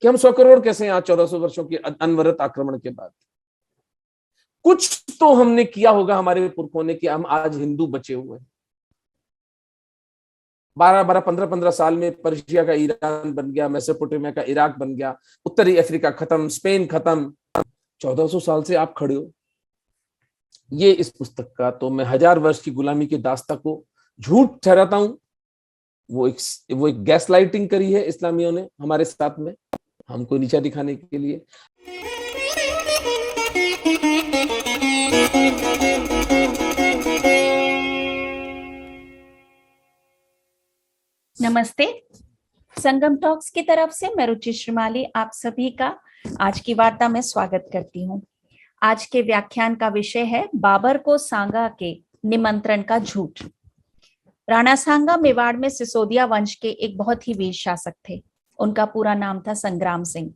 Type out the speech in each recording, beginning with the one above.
कि हम 100 करोड़ कैसे हैं आज 1400 वर्षों के अनवरत आक्रमण के बाद। कुछ तो हमने किया होगा हमारे पुरखों ने कि हम आज हिंदू बचे हुए हैं। 12-12, 15-15 साल में पर्शिया का ईरान बन गया, मेसोपोटामिया का इराक बन गया, उत्तरी अफ्रीका खत्म, स्पेन खत्म। 1400 साल से आप खड़े हो। ये इस पुस्तक का, तो मैं 1000 वर्ष की गुलामी की दास्तां को झूठ ठहराता हूं। वो एक गैस लाइटिंग करी है इस्लामियों ने हमारे साथ में, हमको नीचा दिखाने के लिए। नमस्ते, संगम टॉक्स की तरफ से मैं रुचि श्रीमाली आप सभी का आज की वार्ता में स्वागत करती हूँ। आज के व्याख्यान का विषय है बाबर को सांगा के निमंत्रण का झूठ। राणा सांगा मेवाड़ में सिसोदिया वंश के एक बहुत ही वीर शासक थे। उनका पूरा नाम था संग्राम सिंह।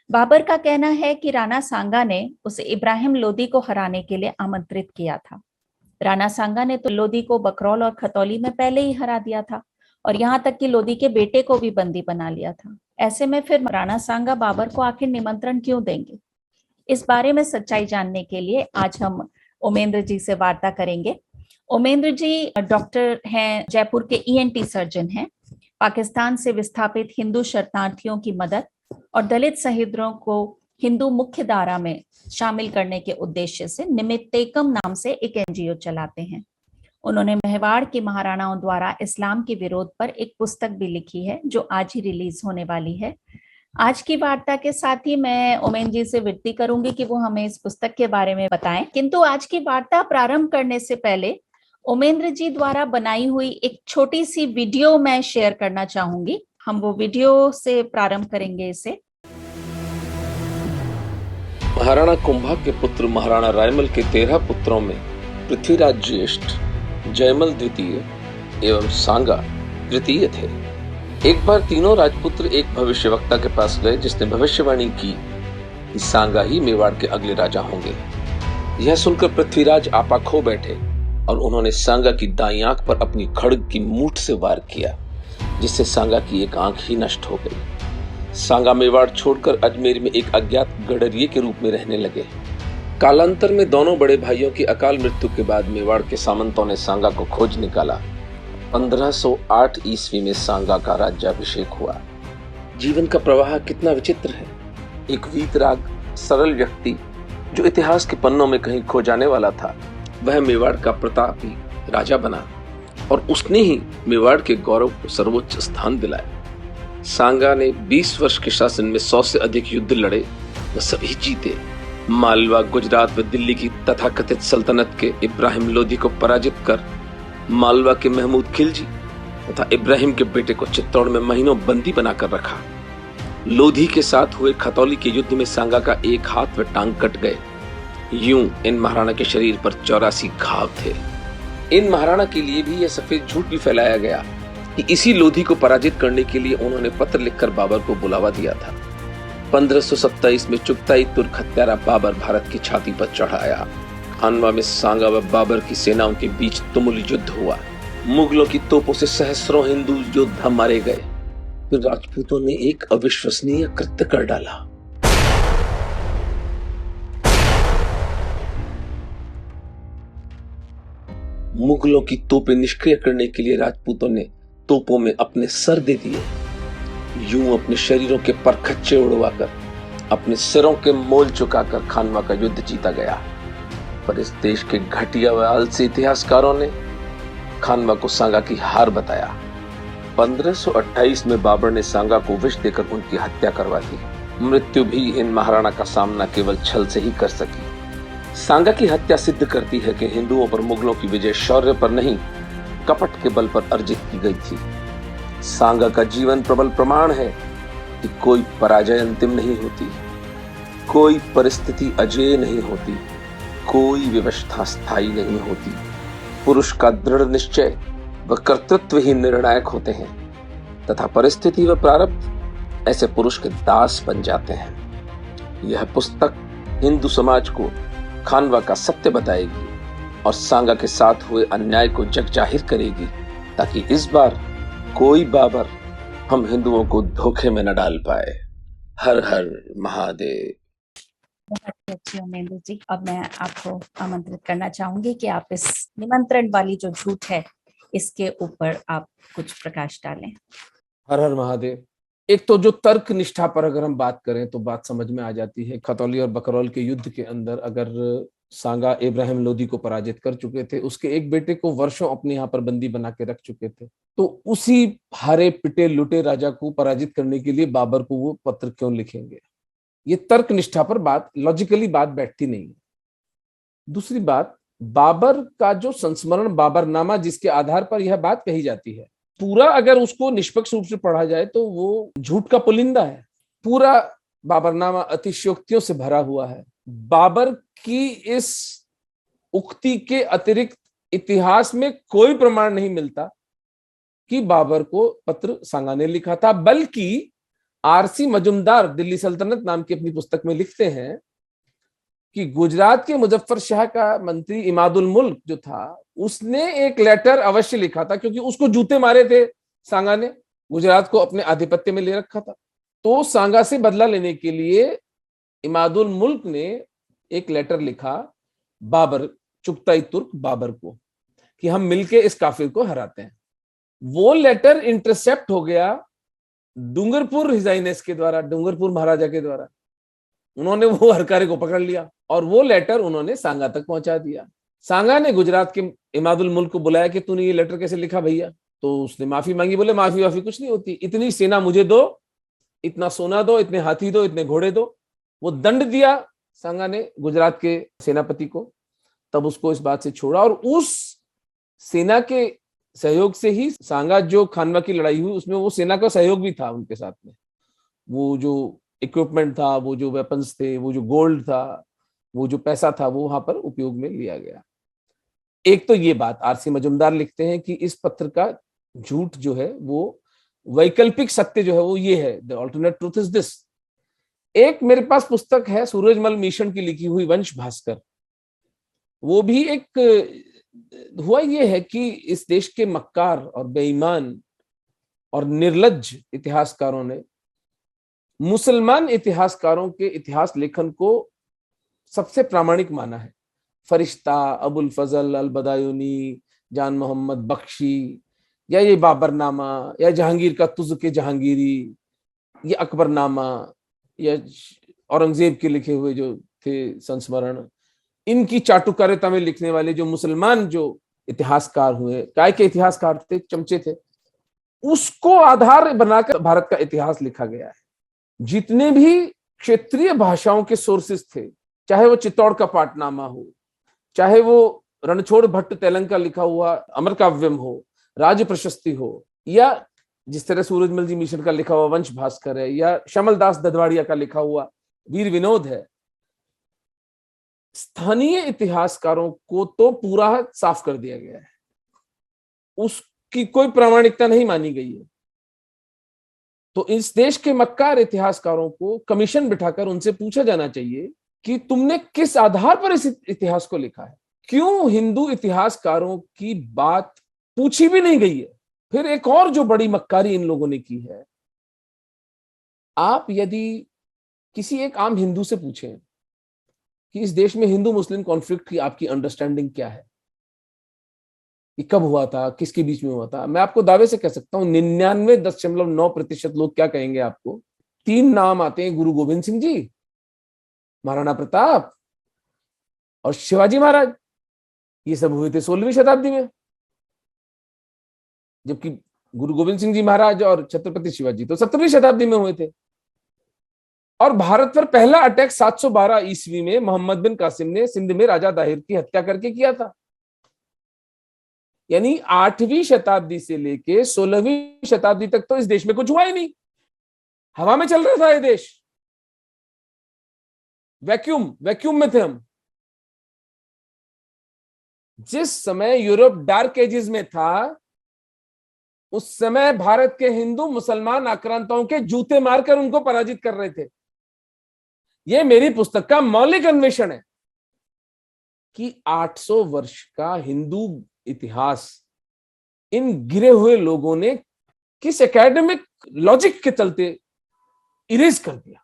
बाबर का कहना है कि राणा सांगा ने उसे इब्राहिम लोदी को हराने के लिए आमंत्रित किया था। राणा सांगा ने तो लोदी को बकरौल और खतौली में पहले ही हरा दिया था और यहाँ तक कि लोदी के बेटे को भी बंदी बना लिया था। ऐसे में फिर राणा सांगा बाबर को आखिर निमंत्रण क्यों देंगे? इस बारे में सच्चाई जानने के लिए आज हम उमेंद्र जी से वार्ता करेंगे। उमेंद्र जी डॉक्टर हैं, जयपुर के ENT सर्जन हैं। पाकिस्तान से विस्थापित हिंदू शरणार्थियों की मदद और दलित सहोदरों को हिंदू मुख्य धारा में शामिल करने के उद्देश्य से निमित्तेकम नाम से एक NGO चलाते हैं। उन्होंने मेवाड़ की महाराणाओं द्वारा इस्लाम के विरोध पर एक पुस्तक भी लिखी है जो आज ही रिलीज होने वाली है। आज की वार्ता के साथ ही मैं उमेंद्र जी से विनती करूंगी कि वो हमें इस पुस्तक के बारे में बताएं। किंतु आज की वार्ता प्रारंभ करने से पहले उमेंद्र जी द्वारा बनाई हुई एक छोटी सी वीडियो मैं शेयर करना चाहूंगी। हम वो वीडियो से प्रारंभ करेंगे इसे। महाराणा कुंभा के पुत्र महाराणा रायमल के 13 पुत्रों में पृथ्वीराज ज्येष्ठ, जयमल द्वितीय एवं सांगा तृतीय थे। एक बार तीनों राजपुत्र एक भविष्यवक्ता के पास गए जिसने भविष्यवाणी की कि सांगा ही मेवाड़ के अगले राजा होंगे। यह सुनकर पृथ्वीराज आपा खो बैठे और उन्होंने सांगा की दाईं आंख पर अपनी खड्ग की मूठ से वार किया, जिससे सांगा की एक आंख ही नष्ट हो गई। सांगा मेवाड़ छोड़कर अजमेर में एक अज्ञात गडरिये के रूप में रहने लगे। कालांतर में दोनों बड़े भाइयों की अकाल मृत्यु के बाद मेवाड़ के सामंतों ने सांगा को खोज निकाला। 1508 ईस्वी में सांगा का राज्याभिषेक हुआ। जीवन का प्रवाह कितना विचित्र है। एक वीतराग सरल व्यक्ति जो इतिहास के पन्नों में कहीं खो जाने वाला था, वह मेवाड़ का प्रतापी राजा बना और उसने ही मेवाड़ के गौरव को सर्वोच्च स्थान दिलाया। सांगा ने 20 वर्ष के शासन में 100 से अधिक युद्ध लड़े, वह सभी जीते। मालवा, गुजरात व दिल्ली की तथाकथित सल्तनत के इब्राहिम लोदी को पराजित कर मालवा के महमूद खिलजी तथा इब्राहिम के बेटे को चित्तौड़ में महीनों बंदी बनाकर रखा। लोधी के साथ हुए खतौली के युद्ध में सांगा का एक हाथ व टांग कट गए। यूं इन महाराणा के शरीर पर 84 घाव थे। इन महाराणा के लिए भी यह सफेद झूठ भी फैलाया गया कि इसी लोधी को पराजित करने के लिए उन्होंने पत्र लिखकर बाबर को बुलावा दिया था। 1527 में चुगताई तुर्क हत्यारा बाबर भारत की छाती पर चढ़ आया। खानवा में सांगा व बाबर की सेनाओं के बीच तुमुल युद्ध हुआ। मुगलों की तोपों से सहस्रों हिंदू योद्धा मारे गए। फिर राजपूतों ने एक अविश्वसनीय कृत्य कर डाला। मुगलों की तोपें निष्क्रिय करने के लिए राजपूतों ने तोपों में अपने सर दे दिए। यूं अपने शरीरों के परखच्चे उड़वाकर अपने सिरों के मोल चुकाकर खानवा का युद्ध जीता गया। पर इस देश के घटिया व आलसी इतिहासकारों ने खानवा को सांगा की हार बताया। 1528 में बाबर ने सांगा को विष देकर उनकी हत्या करवा दी। मृत्यु भी इन महाराणा का सामना केवल छल से ही कर सकी। सांगा की हत्या सिद्ध करती है कि हिंदुओं पर मुगलों की विजय शौर्य पर नहीं, कपट के बल पर अर्जित की गई थी। सांगा का जीवन प्रबल प्रमाण है कि कोई पराजय अंतिम नहीं होती, कोई परिस्थिति अजेय नहीं होती, कोई व्यवस्था स्थायी नहीं होती। पुरुष का दृढ़ निश्चय व कर्तृत्व ही निर्णायक होते हैं तथा परिस्थिति व प्रारब्ध ऐसे पुरुष के दास बन जाते हैं। यह पुस्तक हिंदू समाज को खानवा का सत्य बताएगी और सांगा के साथ हुए अन्याय को जग जाहिर करेगी, ताकि इस बार कोई बाबर हम हिंदुओं को धोखे में न डाल पाए। हर हर महादेव। बहुत ही अच्छी उमेंदु जी। अब मैं आपको आमंत्रित करना चाहूंगी कि आप इस निमंत्रण वाली जो झूठ है इसके ऊपर आप कुछ प्रकाश डालें। हर हर महादेव। एक तो जो तर्क निष्ठा पर अगर हम बात करें तो बात समझ में आ जाती है। खतौली और बकरौल के युद्ध के अंदर अगर सांगा इब्राहिम लोदी को पराजित कर चुके थे, उसके एक बेटे को वर्षों अपने यहाँ पर बंदी बना के रख चुके थे, तो उसी हारे पिटे लुटे राजा को पराजित करने के लिए बाबर को वो पत्र क्यों लिखेंगे? ये तर्क निष्ठा पर बात, लॉजिकली बात बैठती नहीं है। दूसरी बात, बाबर का जो संस्मरण बाबरनामा जिसके आधार पर यह बात कही जाती है, पूरा अगर उसको निष्पक्ष रूप से पढ़ा जाए तो वो झूठ का पुलिंदा है। पूरा बाबरनामा अतिशयोक्तियों से भरा हुआ है। बाबर की इस उक्ति के अतिरिक्त इतिहास में कोई प्रमाण नहीं मिलता कि बाबर को पत्र सांगा ने लिखा था, बल्कि आरसी मजुमदार दिल्ली सल्तनत नाम की अपनी पुस्तक में लिखते हैं कि गुजरात के मुजफ्फर शाह का मंत्री इमादुल मुल्क जो था, उसने एक लेटर अवश्य लिखा था, क्योंकि उसको जूते मारे थे सांगा ने, गुजरात को अपने आधिपत्य में ले रखा था। तो सांगा से बदला लेने के लिए इमादुल मुल्क ने एक लेटर लिखा बाबर, चुगताई तुर्क बाबर को, कि हम मिलके इस काफिर को हराते हैं। वो लेटर इंटरसेप्ट हो गया डूंगरपुर हिज हाइनेस के द्वारा, डूंगरपुर महाराजा के द्वारा। उन्होंने वो हरकारे को पकड़ लिया और वो लेटर उन्होंने सांगा तक पहुंचा दिया। सांगा ने गुजरात के इमादुल मुल्क को बुलाया कि तूने ये लेटर कैसे लिखा भैया? तो उसने माफी मांगी, बोले माफी वाफी कुछ नहीं होती, इतनी सेना मुझे दो, इतना सोना दो, इतने हाथी दो, इतने घोड़े दो। वो दंड दिया सांगा ने गुजरात के सेनापति को, तब उसको इस बात से छोड़ा। और उस सेना के सहयोग से ही सांगा जो खानवा की लड़ाई हुई, उसमें वो सेना का सहयोग भी था उनके साथ में। वो जो इक्विपमेंट था, वो जो वेपन्स थे, वो जो गोल्ड था, वो जो पैसा था, वो वहां पर उपयोग में लिया गया। एक तो ये बात आरसी मजुमदार लिखते हैं कि इस पत्र का झूठ जो है, वो वैकल्पिक सत्य जो है वो ये है, the alternate truth is this. एक मेरे पास पुस्तक है सूरजमल मिशन की लिखी हुई वंश भास्कर। वो भी एक हुआ ये है कि इस देश के मक्कार और बेईमान और निर्लज्ज इतिहासकारों ने मुसलमान इतिहासकारों के इतिहास लेखन को सबसे प्रामाणिक माना है। फरिश्ता, अबुल फजल अल बदायूनी, जान मोहम्मद बख्शी, या ये बाबरनामा, या जहांगीर का तुज़ के जहांगीरी, ये अकबरनामा, या औरंगजेब के लिखे हुए जो थे संस्मरण, इनकी चाटुकारिता में लिखने वाले जो मुसलमान जो इतिहासकार हुए, काय के इतिहासकार थे, चमचे थे, उसको आधार बनाकर भारत का इतिहास लिखा गया है। जितने भी क्षेत्रीय भाषाओं के सोर्सेस थे, चाहे वो चित्तौड़ का पाटनामा हो, चाहे वो रणछोड़ भट्ट तेलंग का लिखा हुआ अमर काव्यम हो, राज प्रशस्ति हो, या जिस तरह सूरजमल जी मिशन का लिखा हुआ वंश भास्कर है, या श्यामल दास ददवाड़िया का लिखा हुआ वीर विनोद है, स्थानीय इतिहासकारों को तो पूरा साफ कर दिया गया है, उसकी कोई प्रामाणिकता नहीं मानी गई है। तो इस देश के मक्कार इतिहासकारों को कमीशन बिठाकर उनसे पूछा जाना चाहिए कि तुमने किस आधार पर इस इतिहास को लिखा है। क्यों हिंदू इतिहासकारों की बात पूछी भी नहीं गई है? फिर एक और जो बड़ी मक्कारी इन लोगों ने की है, आप यदि किसी एक आम हिंदू से पूछें कि इस देश में हिंदू मुस्लिम कॉन्फ्लिक्ट की आपकी अंडरस्टैंडिंग क्या है, ये कब हुआ था, किसके बीच में हुआ था, मैं आपको दावे से कह सकता हूं 99.9% लोग क्या कहेंगे आपको, 3 नाम आते हैं, गुरु गोविंद सिंह जी, महाराणा प्रताप और शिवाजी महाराज। ये सब हुए थे 16वीं शताब्दी में, जबकि गुरु गोविंद सिंह जी महाराज और छत्रपति शिवाजी तो 17वीं शताब्दी में हुए थे। और भारत पर पहला अटैक 712 ईस्वी में मोहम्मद बिन कासिम ने सिंध में राजा दाहिर की हत्या करके किया था। यानी 8वीं शताब्दी से लेके 16वीं शताब्दी तक तो इस देश में कुछ हुआ ही नहीं, हवा में चल रहा था ये देश, वैक्यूम में थे हम। जिस समय यूरोप डार्क एजेस में था, उस समय भारत के हिंदू मुसलमान आक्रांताओं के जूते मारकर उनको पराजित कर रहे थे। यह मेरी पुस्तक का मौलिक अन्वेषण है कि 800 वर्ष का हिंदू इतिहास इन गिरे हुए लोगों ने किस एकेडमिक लॉजिक के चलते इरेज कर दिया।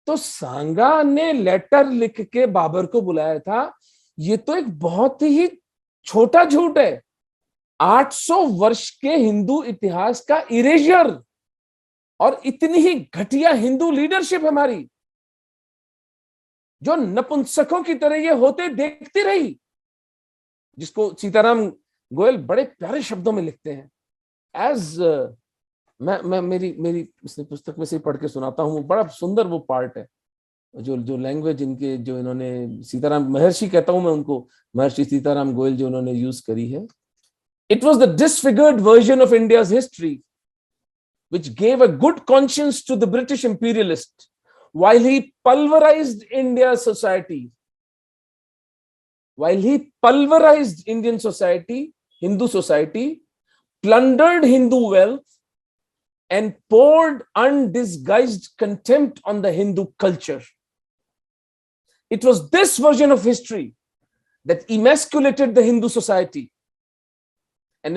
तो सांगा ने लेटर लिख के बाबर को बुलाया था। ये तो एक बहुत ही छोटा झूठ है। 800 वर्ष के हिंदू इतिहास का इरेजर, और इतनी ही घटिया हिंदू लीडरशिप हमारी, जो नपुंसकों की तरह ये होते देखती रही, जिसको सीताराम गोयल बड़े प्यारे शब्दों में लिखते हैं। एज मैं मेरी पुस्तक में से पढ़ के सुनाता हूँ, बड़ा सुंदर वो पार्ट है, जो लैंग्वेज इनके, जो इन्होंने सीताराम महर्षि कहता हूं मैं उनको, महर्षि सीताराम गोयल जो उन्होंने यूज करी है। It was the disfigured version of India's history which gave a good conscience to the British imperialist while he pulverized India's society. While he pulverized Indian society, Hindu society, plundered Hindu wealth, and poured undisguised contempt on the Hindu culture. It was this version of history that emasculated the Hindu society and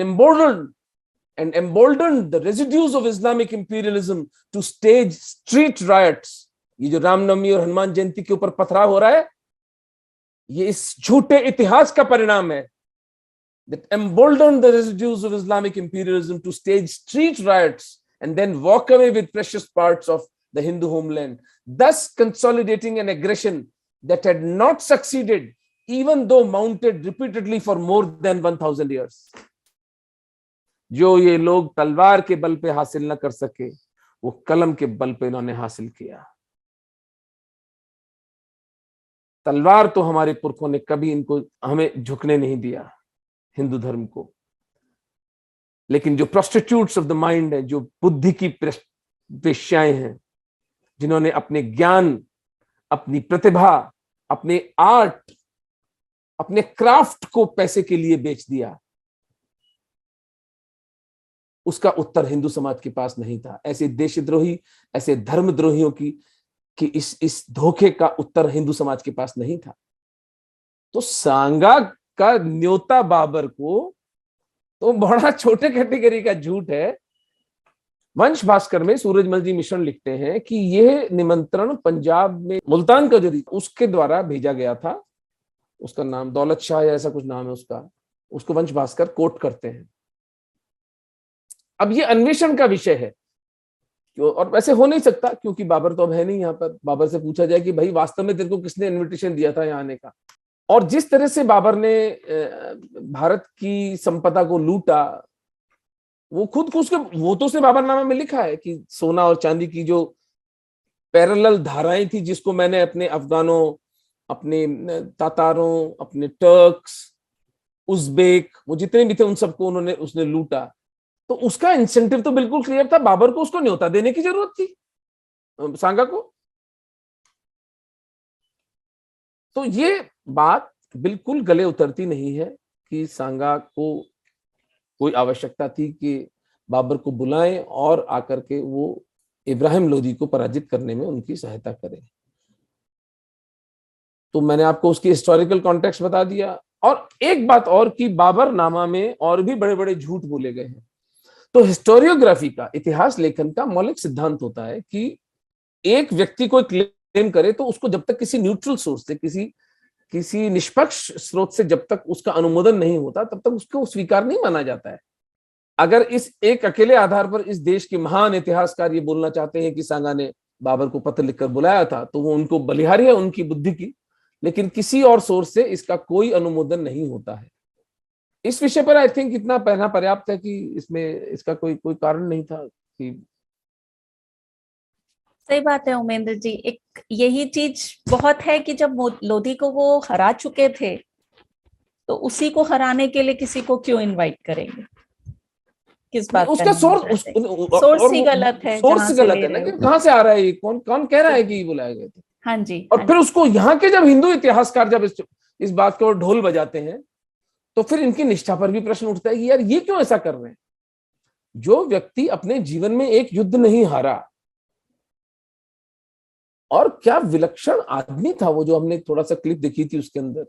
emboldened the residues of Islamic imperialism to stage street riots. ये जो रामनवमी और हनुमान जयंती के ऊपर पथराव हो रहा है, ये इस झूठे इतिहास का परिणाम है। That emboldened the residues of Islamic imperialism to stage street riots and then walk away with precious parts of the Hindu homeland, thus consolidating an aggression that had not succeeded, even though mounted repeatedly for more than 1000 years. जो ये लोग तलवार के बल पे हासिल न कर सके, वो कलम के बल पे इन्होंने हासिल किया। तलवार तो हमारे पुरखों ने कभी इनको हमें झुकने नहीं दिया, हिंदू धर्म को। लेकिन जो प्रोस्टिट्यूट्स ऑफ द माइंड है, जो बुद्धि की वेश्याएं हैं, जिन्होंने अपने ज्ञान, अपनी प्रतिभा, अपने आर्ट, अपने क्राफ्ट को पैसे के लिए बेच दिया, उसका उत्तर हिंदू समाज के पास नहीं था। ऐसे देशद्रोही, ऐसे धर्मद्रोहियों की इस धोखे का उत्तर हिंदू समाज के पास नहीं था। तो सांगा का न्योता बाबर को तो बड़ा छोटे कैटेगरी का झूठ है। वंश भास्कर में सूरजमल जी मिश्रण लिखते हैं कि यह निमंत्रण पंजाब में मुल्तान का जो उसके द्वारा भेजा गया था, उसका नाम दौलत शाह या ऐसा कुछ नाम है उसका, उसको वंश भास्कर कोट करते हैं। अब ये अन्वेषण का विषय है, और वैसे हो नहीं सकता क्योंकि बाबर तो अब है नहीं यहाँ पर। बाबर से पूछा जाए कि भाई वास्तव में तेरे को किसने इनविटेशन दिया था यहाँ आने का, और जिस तरह से बाबर ने भारत की संपदा को लूटा, वो खुद को वो तो उसने बाबरनामा में लिखा है कि सोना और चांदी की जो पैरेलल धाराएं थी, जिसको मैंने अपने अफगानों, अपने तातारों, अपने टर्क्स, उज़्बेक, वो जितने भी थे उन सबको उसने लूटा। तो उसका इंसेंटिव तो बिल्कुल क्लियर था, बाबर को उसको न्योता देने की जरूरत थी सांगा को। तो ये बात बिल्कुल गले उतरती नहीं है कि सांगा को कोई आवश्यकता थी कि बाबर को बुलाएं और आकर के वो इब्राहिम लोदी को पराजित करने में उनकी सहायता करें। तो मैंने आपको उसकी हिस्टोरिकल कॉन्टेक्स्ट बता दिया। और एक बात और कि बाबरनामा में और भी बड़े बड़े झूठ बोले गए हैं। तो हिस्टोरियोग्राफी का, इतिहास लेखन का मौलिक सिद्धांत होता है कि एक व्यक्ति कोई क्लेम करे तो उसको जब तक किसी न्यूट्रल सोर्स से, किसी निष्पक्ष स्रोत से जब तक उसका अनुमोदन नहीं होता, तब तक उसको स्वीकार नहीं माना जाता है। अगर इस एक अकेले आधार पर इस देश के महान इतिहासकार ये बोलना चाहते हैं कि सांगा ने बाबर को पत्र लिखकर बुलाया था, तो वो उनको बलिहारी है उनकी बुद्धि की, लेकिन किसी और सोर्स से इसका कोई अनुमोदन नहीं होता है। इस विषय पर आई थिंक इतना कहना पर्याप्त है कि इसमें इसका कोई कारण नहीं था कि। सही बात है उमेंद्र जी। एक यही चीज बहुत है कि जब लोधी को वो हरा चुके थे, तो उसी को हराने के लिए किसी को क्यों इनवाइट करेंगे? किस बात उसका सोर्स ही गलत है, सोर्स गलत है ना कि कहां से आ रहा है, कौन कौन कह रहा है कि बुलाए गए थे। हाँ जी। और फिर उसको यहाँ के जब हिंदू इतिहासकार जब इस बात को ढोल बजाते हैं, तो फिर इनकी निष्ठा पर भी प्रश्न उठता है कि यार ये क्यों ऐसा कर रहे हैं। जो व्यक्ति अपने जीवन में एक युद्ध नहीं हारा, और क्या विलक्षण आदमी था वो, जो हमने थोड़ा सा क्लिप देखी थी उसके अंदर,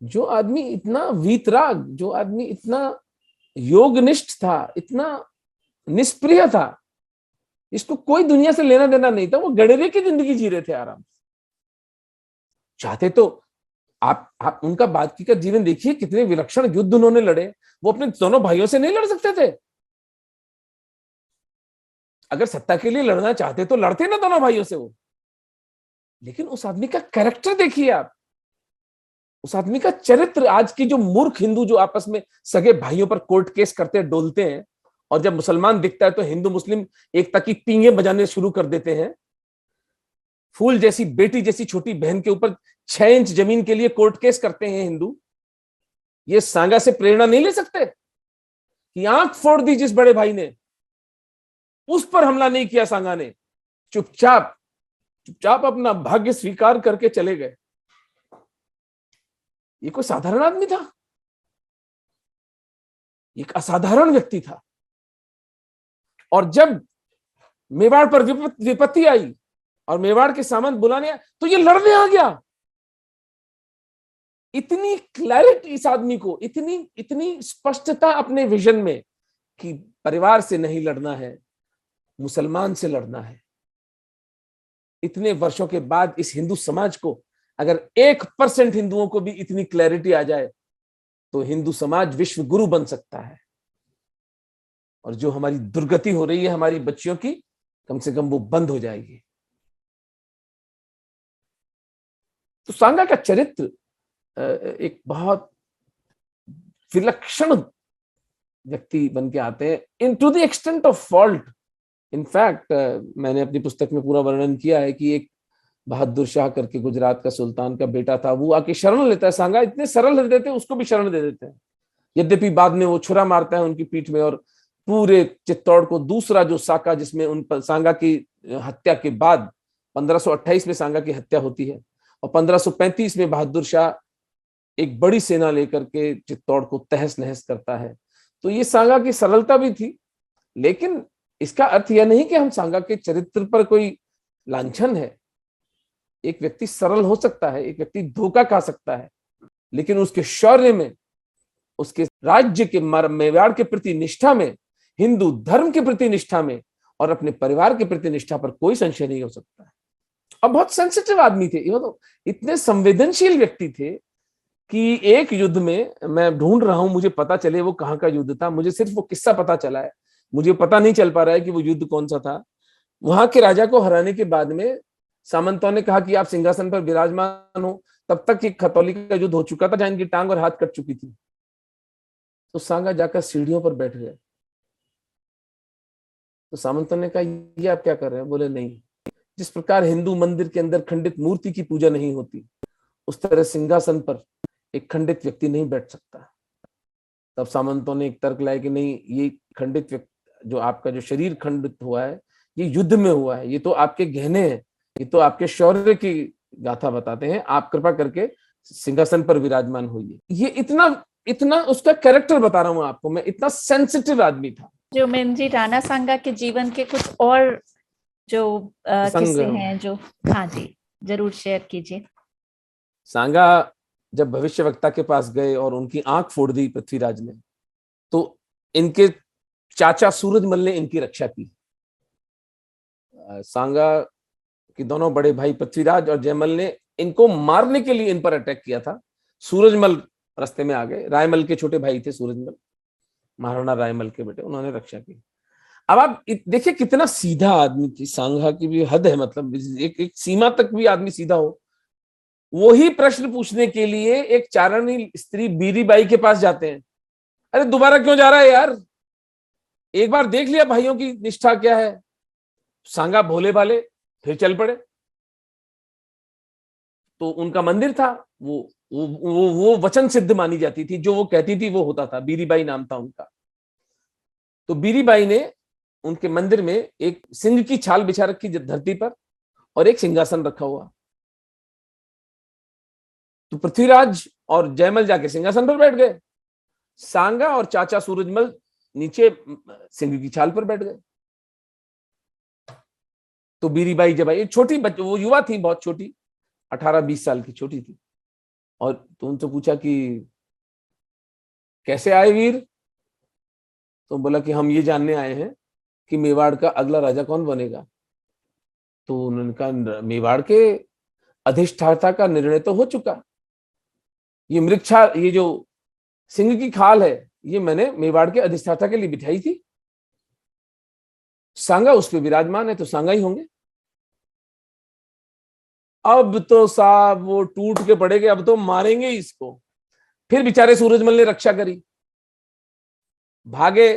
जो आदमी इतना वीतराग, जो आदमी इतना योगनिष्ठ था, इतना निष्प्रिय था, इसको कोई दुनिया से लेना देना नहीं था, वो गडरे की जिंदगी जी रहे थे आराम से। चाहते तो आप उनका बाकी का जीवन देखिए, कितने विलक्षण युद्ध उन्होंने लड़े। वो अपने दोनों भाइयों से नहीं लड़ सकते थे। अगर सत्ता के लिए लड़ना चाहते तो लड़ते ना दोनों भाइयों से वो। लेकिन उस आदमी का कैरेक्टर देखिए आप, उस आदमी का चरित्र। आज की जो मूर्ख हिंदू जो आपस में सगे भाइयों पर कोर्ट केस करते डोलते हैं, और जब मुसलमान दिखता है तो हिंदू मुस्लिम एकता की पींगे बजाने शुरू कर देते हैं। फूल जैसी बेटी जैसी छोटी बहन के ऊपर 6 इंच जमीन के लिए कोर्ट केस करते हैं हिंदू। ये सांगा से प्रेरणा नहीं ले सकते कि आंख फोड़ दी जिस बड़े भाई ने, उस पर हमला नहीं किया सांगा ने, चुपचाप चुपचाप अपना भाग्य स्वीकार करके चले गए। ये कोई साधारण आदमी था? एक असाधारण व्यक्ति था। और जब मेवाड़ पर विपत्ति आई और मेवाड़ के सामंत बुलाने आए, तो ये लड़ने आ गया। इतनी क्लैरिटी इस आदमी को, इतनी इतनी स्पष्टता अपने विजन में कि परिवार से नहीं लड़ना है, मुसलमान से लड़ना है। इतने वर्षों के बाद इस हिंदू समाज को अगर 1% हिंदुओं को भी इतनी क्लैरिटी आ जाए तो हिंदू समाज विश्व गुरु बन सकता है। और जो हमारी दुर्गति हो रही है हमारी बच्चियों की, कम से कम वो बंद हो जाएगी। तो सांगा का चरित्र एक बहुत विलक्षण व्यक्ति बन के आते हैं, in to the extent of fault. In fact मैंने अपनी पुस्तक में पूरा वर्णन किया है कि एक बहादुर शाह करके गुजरात का सुल्तान का बेटा था, वो आके शरण लेता है। सांगा इतने सरल हृदय थे, उसको भी शरण दे देते हैं। यद्यपि बाद में वो छुरा मारता है उनकी पीठ में, और पूरे चित्तौड़ को दूसरा जो साका, जिसमें उन सांगा की हत्या के बाद 1528 में सांगा की हत्या होती है, और 1535 में बहादुर शाह एक बड़ी सेना लेकर के चित्तौड़ को तहस नहस करता है। तो ये सांगा की सरलता भी थी। लेकिन इसका अर्थ यह नहीं कि हम सांगा के चरित्र पर कोई लांछन है। एक व्यक्ति सरल हो सकता है, एक व्यक्ति धोखा खा सकता है, लेकिन उसके शौर्य में, उसके राज्य के मेवाड़ के प्रति निष्ठा में, हिंदू धर्म के प्रति निष्ठा में, और अपने परिवार के प्रति निष्ठा पर कोई संशय नहीं हो सकता है। और बहुत सेंसिटिव आदमी थे, ये तो इतने संवेदनशील व्यक्ति थे कि एक युद्ध में, मैं ढूंढ रहा हूं मुझे पता चले वो कहाँ का युद्ध था, मुझे सिर्फ वो किस्सा पता चला है, मुझे पता नहीं चल पा रहा है कि वो युद्ध कौन सा था। वहां के राजा को हराने के बाद में सामंतों ने कहा कि आप सिंहासन पर विराजमान हो। तब तक एक खतौली का युद्ध हो चुका था जहां इनकी टांग और हाथ कट चुकी थी। तो सांगा जाकर सीढ़ियों पर बैठ गए। तो सामंतों ने कहा, ये आप क्या कर रहे हैं? बोले, नहीं, जिस प्रकार हिंदू मंदिर के अंदर खंडित मूर्ति की पूजा नहीं होती, उस तरह सिंहासन पर एक खंडित व्यक्ति नहीं बैठ सकता। तब सामंतों ने एक तर्क लाया कि नहीं, ये खंडित व्यक्ति, जो आपका जो शरीर खंडित हुआ है, ये युद्ध में हुआ है, ये तो आपके गहने हैं, ये तो आपके शौर्य की गाथा बताते हैं, आप कृपा करके सिंहासन पर विराजमान होइए। ये इतना उसका कैरेक्टर बता रहा हूं आपको मैं, इतना सेंसिटिव आदमी था। जो मैम जी, राणा सांगा के जीवन के कुछ और जो किस्से हैं जो, हाँ जी, जरूर शेयर कीजिए। सांगा जब भविष्यवक्ता के पास गए और उनकी आंख फोड़ दी पृथ्वीराज ने, तो इनके चाचा सूरजमल ने इनकी रक्षा की। सांगा के दोनों बड़े भाई पृथ्वीराज और जयमल ने इनको मारने के लिए इन पर अटैक किया था। सूरजमल रास्ते में आ गए, रायमल के छोटे भाई थे सूरजमल, महाराणा रायमल के बेटे, उन्होंने रक्षा की। अब आप देखिए कितना सीधा आदमी थी। सांगा की भी हद है, मतलब एक सीमा तक भी आदमी सीधा हो। वही प्रश्न पूछने के लिए एक चारणी स्त्री बीरीबाई के पास जाते हैं। अरे दोबारा क्यों जा रहा है यार, एक बार देख लिया भाइयों की निष्ठा क्या है। सांगा भोले भाले फिर चल पड़े। तो उनका मंदिर था, वो वचन सिद्ध मानी जाती थी, जो वो कहती थी वो होता था। बीरीबाई नाम था उनका। तो बीरीबाई ने उनके मंदिर में एक सिंह की छाल बिछा रखी धरती पर, और एक सिंहासन रखा हुआ। तो पृथ्वीराज और जयमल जाके सिंहासन पर बैठ गए, सांगा और चाचा सूरजमल नीचे सिंह की छाल पर बैठ गए। तो बीरीबाई जब आई, छोटी बच्ची, वो युवा थी, बहुत छोटी, 18-20 साल की छोटी थी, और तो उनसे पूछा कि कैसे आए वीर? तो बोला कि हम ये जानने आए हैं कि मेवाड़ का अगला राजा कौन बनेगा। तो उन्होंने कहा मेवाड़ के अधिष्ठाता का निर्णय तो हो चुका, ये मृक्षा, ये जो सिंह की खाल है, ये मैंने मेवाड़ के अधिष्ठाता के लिए बिठाई थी, सांगा उस पर विराजमान है तो सांगा ही होंगे। अब तो साहब वो टूट के पड़ेंगे, अब तो मारेंगे इसको। फिर बेचारे सूरजमल ने रक्षा करी, भागे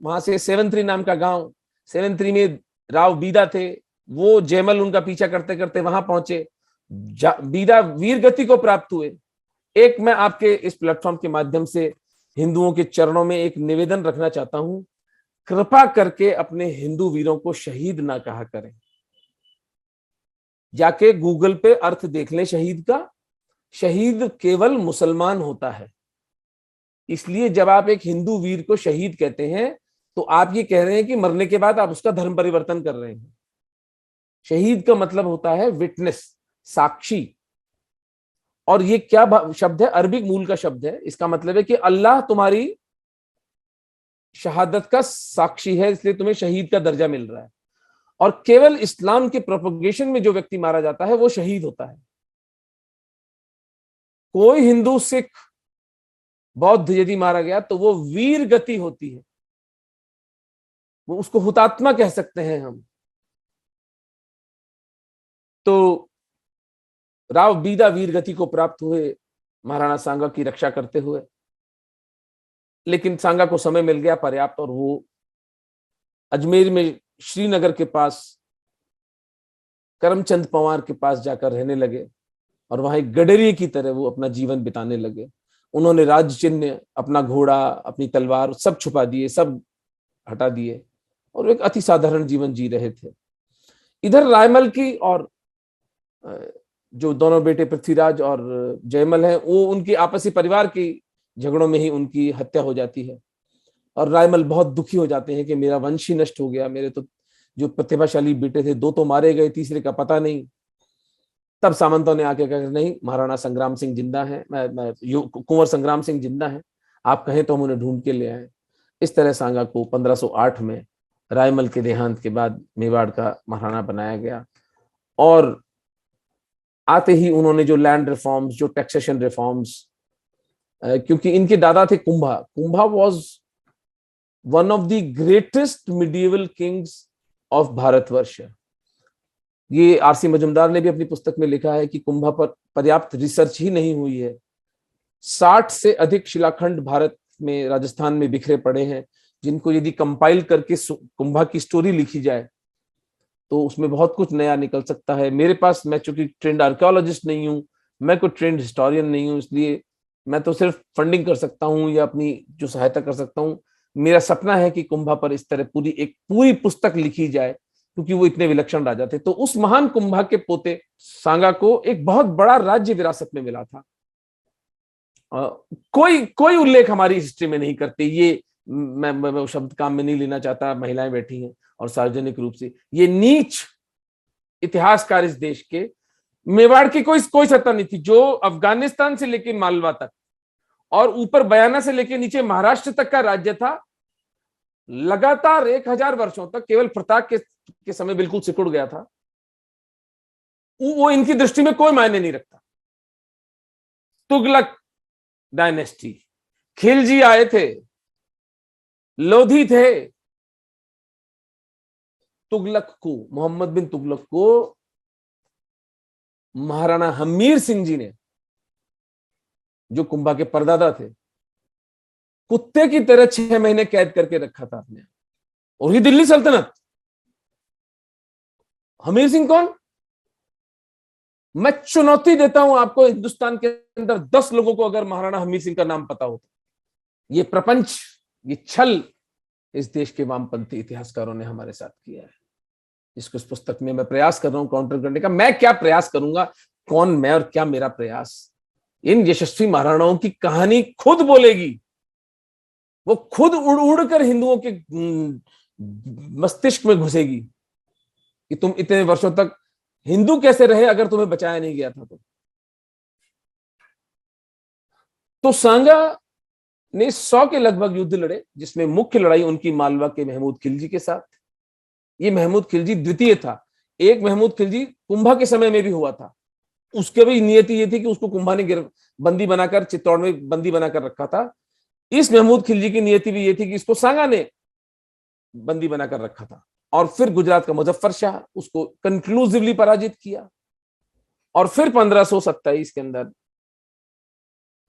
वहां से 73 नाम का गांव, 73 में राव बीदा थे, वो जयमल उनका पीछा करते करते वहां पहुंचे, बीदा वीर गति को प्राप्त हुए। एक मैं आपके इस प्लेटफॉर्म के माध्यम से हिंदुओं के चरणों में एक निवेदन रखना चाहता हूं, कृपा करके अपने हिंदू वीरों को शहीद ना कहा करें। जाके गूगल पे अर्थ देख लें शहीद का, शहीद केवल मुसलमान होता है। इसलिए जब आप एक हिंदू वीर को शहीद कहते हैं तो आप ये कह रहे हैं कि मरने के बाद आप उसका धर्म परिवर्तन कर रहे हैं। शहीद का मतलब होता है विटनेस, साक्षी। और ये क्या शब्द है, अरबिक मूल का शब्द है। इसका मतलब है कि अल्लाह तुम्हारी शहादत का साक्षी है, इसलिए तुम्हें शहीद का दर्जा मिल रहा है। और केवल इस्लाम के प्रोपगेशन में जो व्यक्ति मारा जाता है वो शहीद होता है। कोई हिंदू, सिख, बौद्ध यदि मारा गया तो वो वीर गति होती है, वो उसको हुतात्मा कह सकते हैं हम। तो राव बीदा वीर गति को प्राप्त हुए महाराणा सांगा की रक्षा करते हुए, लेकिन सांगा को समय मिल गया पर्याप्त, और वो अजमेर में श्रीनगर के पास करमचंद पवार के पास जाकर रहने लगे, और वहां एक गडरिये की तरह वो अपना जीवन बिताने लगे। उन्होंने राज चिन्ह, अपना घोड़ा, अपनी तलवार सब छुपा दिए, सब हटा दिए, और एक अति साधारण जीवन जी रहे थे। इधर रायमल की और जो दोनों बेटे पृथ्वीराज और जयमल हैं, वो उनकी आपसी परिवार की झगड़ों में ही उनकी हत्या हो जाती है। और रायमल बहुत दुखी हो जाते हैं कि मेरा वंश ही नष्ट हो गया, मेरे तो जो प्रतिभाशाली बेटे थे 2 तो मारे गए, तीसरे का पता नहीं। तब सामंतों ने आके कहा नहीं, महाराणा संग्राम सिंह जिंदा है, कुंवर संग्राम सिंह जिंदा है, आप कहें तो हम उन्हें ढूंढ के ले आए। इस तरह सांगा को 1508 में रायमल के देहांत के बाद मेवाड़ का महाराणा बनाया गया। और आते ही उन्होंने जो लैंड रिफॉर्म्स, जो टैक्सेशन रिफॉर्म्स, क्योंकि इनके दादा थे Kumbha, Kumbha was one of the greatest medieval Kings of Bharatvarsh. ये आरसी मजुमदार ने भी अपनी पुस्तक में लिखा है कि कुंभा पर पर्याप्त रिसर्च ही नहीं हुई है। 60 से अधिक शिलाखंड भारत में, राजस्थान में बिखरे पड़े हैं, जिनको यदि कंपाइल करके कुंभा की स्टोरी लिखी जाए तो उसमें बहुत कुछ नया निकल सकता है। मेरे पास, मैं चूंकि ट्रेंड आर्कियोलॉजिस्ट नहीं हूं, मैं कोई ट्रेंड हिस्टोरियन नहीं हूं, इसलिए मैं तो सिर्फ फंडिंग कर सकता हूं या अपनी जो सहायता कर सकता हूं। मेरा सपना है कि कुंभा पर इस तरह पूरी पुस्तक लिखी जाए, क्योंकि वो इतने विलक्षण राजा थे। तो उस महान कुंभा के पोते सांगा को एक बहुत बड़ा राज्य विरासत में मिला था। कोई उल्लेख हमारी हिस्ट्री में नहीं करते। ये मैं शब्द काम में नहीं लेना चाहता, महिलाएं बैठी हैं और सार्वजनिक रूप से ये नीच इतिहासकार इस देश के, मेवाड़ की कोई सत्ता नहीं थी। जो अफगानिस्तान से लेकर मालवा तक और ऊपर बयाना से लेकर नीचे महाराष्ट्र तक का राज्य था, लगातार 1000 वर्षों तक केवल प्रताप के समय बिल्कुल सिकुड़ गया था। वो इनकी दृष्टि में कोई मायने नहीं रखता। तुगलक डायनेस्टी, खिलजी आए थे, लोधी थे। तुगलक को, मोहम्मद बिन तुगलक को महाराणा हमीर सिंह जी ने, जो कुंभा के परदादा थे, कुत्ते की तरह 6 महीने कैद करके रखा था अपने। और ये दिल्ली सल्तनत। हमीर सिंह कौन? मैं चुनौती देता हूं आपको, हिंदुस्तान के अंदर 10 लोगों को अगर महाराणा हमीर सिंह का नाम पता हो तो। ये प्रपंच, ये छल इस देश के वामपंथी इतिहासकारों ने हमारे साथ किया है, जिसको इस पुस्तक में मैं प्रयास कर रहा हूं काउंटर करने का। मैं क्या प्रयास करूंगा, कौन मैं और क्या मेरा प्रयास? इन यशस्वी महाराणाओं की कहानी खुद बोलेगी। वो खुद उड़ उड़ कर हिंदुओं के मस्तिष्क में घुसेगी कि तुम इतने वर्षों तक हिंदू कैसे रहे अगर तुम्हें बचाया नहीं गया था तो सांगा ने 100 के लगभग युद्ध लड़े, जिसमें मुख्य लड़ाई उनकी मालवा के महमूद खिलजी के साथ, ये महमूद खिलजी द्वितीय था। एक महमूद खिलजी कुंभा के समय में भी हुआ था, उसके भी नियति ये थी कि उसको कुंभा ने बंदी बनाकर चित्तौड़ में बंदी बनाकर रखा था। इस महमूद खिलजी की नियति भी ये थी कि इसको सांगा ने बंदी बनाकर रखा था, और फिर गुजरात का मुजफ्फर शाह उसको कंक्लूसिवली पराजित किया। और फिर 1527 के अंदर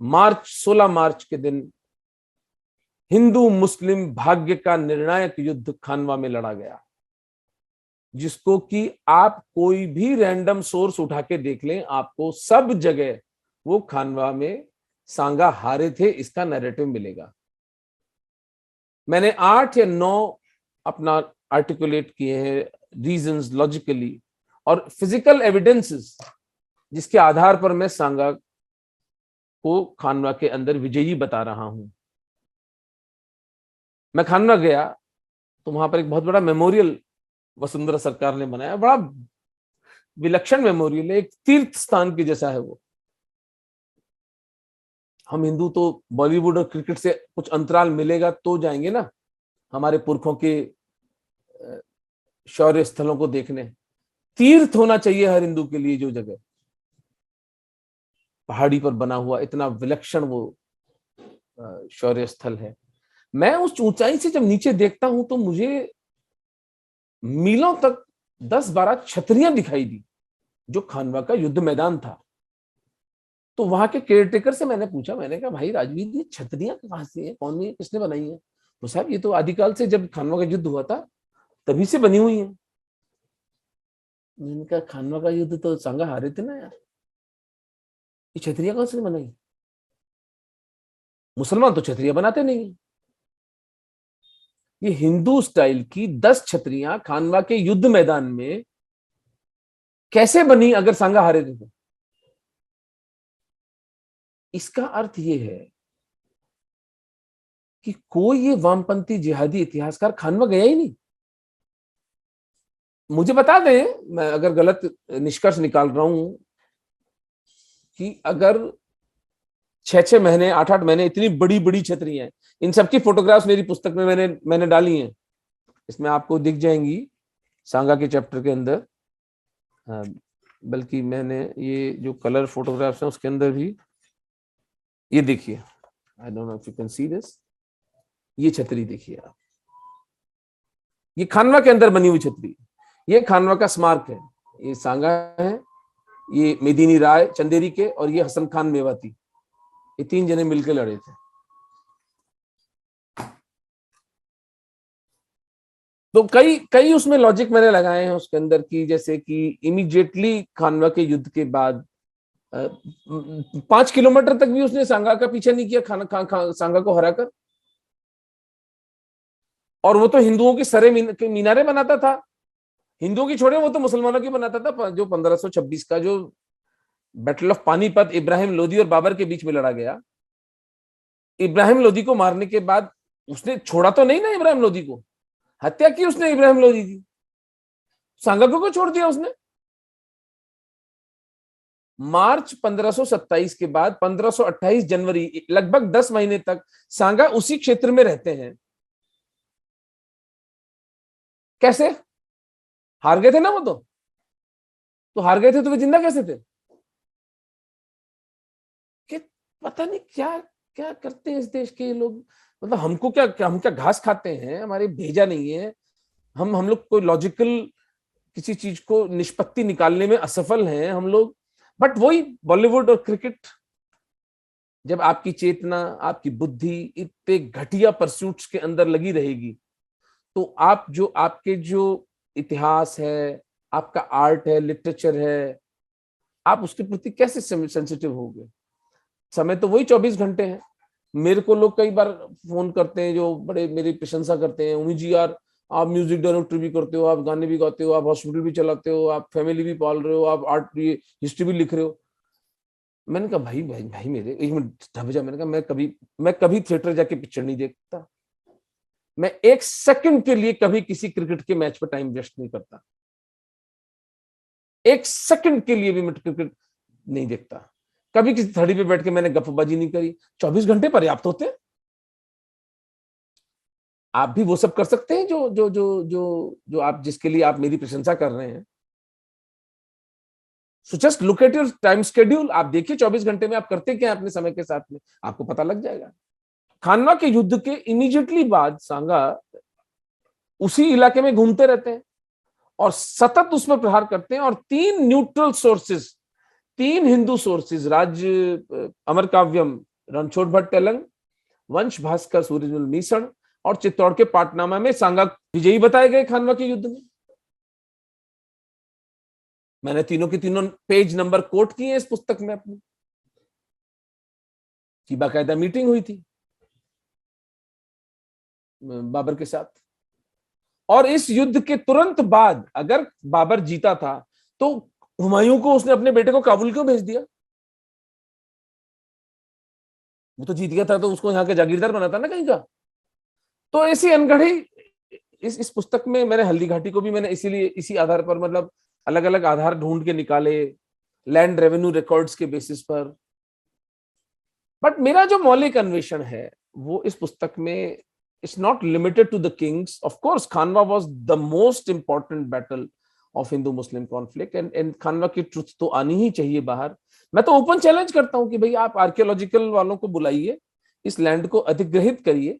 16 मार्च के दिन हिंदू मुस्लिम भाग्य का निर्णायक युद्ध खानवा में लड़ा गया, जिसको कि आप कोई भी रैंडम सोर्स उठा के देख लें, आपको सब जगह वो खानवा में सांगा हारे थे इसका नैरेटिव मिलेगा। मैंने 8 या 9 अपना आर्टिकुलेट किए हैं रीजंस लॉजिकली और फिजिकल एविडेंसेस, जिसके आधार पर मैं सांगा को खानवा के अंदर विजयी बता रहा हूं। मैं खानवा गया तो वहां पर एक बहुत बड़ा मेमोरियल वसुंधरा सरकार ने बनाया, बड़ा विलक्षण मेमोरियल है, एक तीर्थ स्थान की जैसा है वो। हम हिंदू तो बॉलीवुड और क्रिकेट से कुछ अंतराल मिलेगा तो जाएंगे ना हमारे पुरखों के शौर्य स्थलों को देखने। तीर्थ होना चाहिए हर हिंदू के लिए, जो जगह पहाड़ी पर बना हुआ इतना विलक्षण वो शौर्य स्थल है। मैं उस ऊंचाई से जब नीचे देखता हूं तो मुझे मीलों तक 10-12 छतरियां दिखाई दी, जो खानवा का युद्ध मैदान था। तो वहां के केयरटेकर से मैंने पूछा, मैंने कहा भाई राजवीर ये छतरियां कहां से है, कौन है, किसने बनाई है? तो साहब ये तो आदिकाल से जब खानवा का युद्ध हुआ था तभी से बनी हुई है। मैंने कहा खानवा का युद्ध तो सांगा हारे थे ना यार, ये छतरियां कौन से बनाई? मुसलमान तो छतरियां बनाते नहीं है। ये हिंदू स्टाइल की 10 छतरियां खानवा के युद्ध मैदान में कैसे बनी अगर सांगा हारे थे? इसका अर्थ यह है कि कोई ये वामपंथी जिहादी इतिहासकार खानवा गया ही नहीं। मुझे बता दें, मैं अगर गलत निष्कर्ष निकाल रहा हूं, कि अगर 6-6 महीने 8-8 महीने इतनी बड़ी बड़ी छतरियां हैं, इन सबकी फोटोग्राफ्स मेरी पुस्तक में मैंने डाली हैं, इसमें आपको दिख जाएंगी सांगा के चैप्टर के अंदर। बल्कि मैंने ये जो कलर फोटोग्राफ्स हैं उसके अंदर भी, ये देखिए, I don't know if you can see this, ये छतरी देखिए आप, ये खानवा के अंदर बनी हुई छतरी, ये खानवा का स्मारक है। ये सांगा है, ये मेदिनी राय चंदेरी के, और ये हसन खान मेवाती, ये 3 जने मिलकर लड़े थे। तो कई उसमें लॉजिक मैंने लगाए हैं उसके अंदर की, जैसे कि इमीडिएटली खानवा के युद्ध के बाद 5 किलोमीटर तक भी उसने सांगा का पीछा नहीं किया सांगा को हराकर। और वो तो हिंदुओं की सरे मीनारे बनाता था, हिंदुओं की छोड़े वो तो मुसलमानों की बनाता था। जो 1526 का जो बैटल ऑफ पानीपत इब्राहिम लोदी और बाबर के बीच में लड़ा गया, इब्राहिम लोदी को मारने के बाद उसने छोड़ा तो नहीं ना इब्राहिम लोदी को, हत्या की उसने इब्राहिम लोदी की, सांगा को छोड़ दिया उसने। मार्च 1527 के बाद 1528 जनवरी, लगभग 10 महीने तक सांगा उसी क्षेत्र में रहते हैं। कैसे हार गए थे ना वो तो हार गए थे, तो वे जिंदा कैसे थे? कि पता नहीं क्या क्या करते हैं इस देश के लोग। मतलब हमको हम क्या घास खाते हैं, हमारे भेजा नहीं है, हम लोग कोई लॉजिकल किसी चीज को निष्पत्ति निकालने में असफल हैं हम लोग। बट वही बॉलीवुड और क्रिकेट, जब आपकी चेतना, आपकी बुद्धि इतने घटिया परस्यूट्स के अंदर लगी रहेगी, तो आप आपके जो इतिहास है, आपका आर्ट है, लिटरेचर है, आप उसके प्रति कैसे सेंसिटिव होगे? समय तो वही 24 घंटे है। मेरे को लोग कई बार फोन करते हैं जो बड़े मेरी प्रशंसा करते हैं, उन्हीं जी यार आप म्यूजिक डायरेक्टर भी करते हो, आप गाने भी गाते हो, आप हॉस्पिटल भी चलाते हो, आप फैमिली भी पाल रहे हो, आप आर्ट हिस्ट्री भी लिख रहे हो। मैंने कहा भाई भाई भाई मेरे एक मिनट ढब जा। मैंने कहा मैं कभी थिएटर जाके पिक्चर नहीं देखता, मैं 1 सेकंड के लिए कभी किसी क्रिकेट के मैच पर टाइम वेस्ट नहीं करता, 1 सेकंड के लिए भी मैं क्रिकेट नहीं देखता, कभी किसी थड़ी पे बैठ के मैंने गपबाजी नहीं करी। 24 घंटे पर्याप्त होते हैं। आप भी वो सब कर सकते हैं जो जो जो जो जो आप, जिसके लिए आप मेरी प्रशंसा कर रहे हैं। So just look at your time schedule, आप देखिए 24 घंटे में आप करते क्या हैं अपने समय के साथ में, आपको पता लग जाएगा। खानवा के युद्ध के इमीडिएटली बाद सांगा उसी इलाके में घूमते रहते हैं और सतत उसमें प्रहार करते हैं, और 3 न्यूट्रल सोर्सेज, 3 हिंदू सोर्सेज, अमर काव्यम रणछोड़ भट्ट तेलंग, वंश भास्कर सूरजमल मीसण और चित्तौड़ के पाटनामा में सांगा विजयी बताए गए खानवा के युद्ध में। मैंने तीनों के तीनों पेज नंबर कोट किए इस पुस्तक में अपनी, की बाकायदा मीटिंग हुई थी बाबर के साथ। और इस युद्ध के तुरंत बाद अगर बाबर जीता था तो हुमायूं को उसने अपने बेटे को काबुल क्यों भेज दिया? वो तो जीत गया था, तो उसको यहाँ के जागीरदार बनाता ना कहीं का। तो ऐसी अनगढ़ी इस पुस्तक में मैंने हल्दी घाटी को भी मैंने इसीलिए इसी आधार पर, मतलब अलग अलग आधार ढूंढ के निकाले लैंड रेवेन्यू रिकॉर्ड्स के बेसिस पर। बट मेरा जो मौलिक अन्वेषण है वो इस पुस्तक में, it's not limited to the kings. Of course, Khanwa was the most important battle of Hindu-Muslim conflict, and Khanwa की ट्रुथ तो आनी ही चाहिए बाहर। मैं तो ओपन चैलेंज करता हूं कि भाई आप आर्कियोलॉजिकल वालों को बुलाइए, इस लैंड को अधिग्रहित करिए,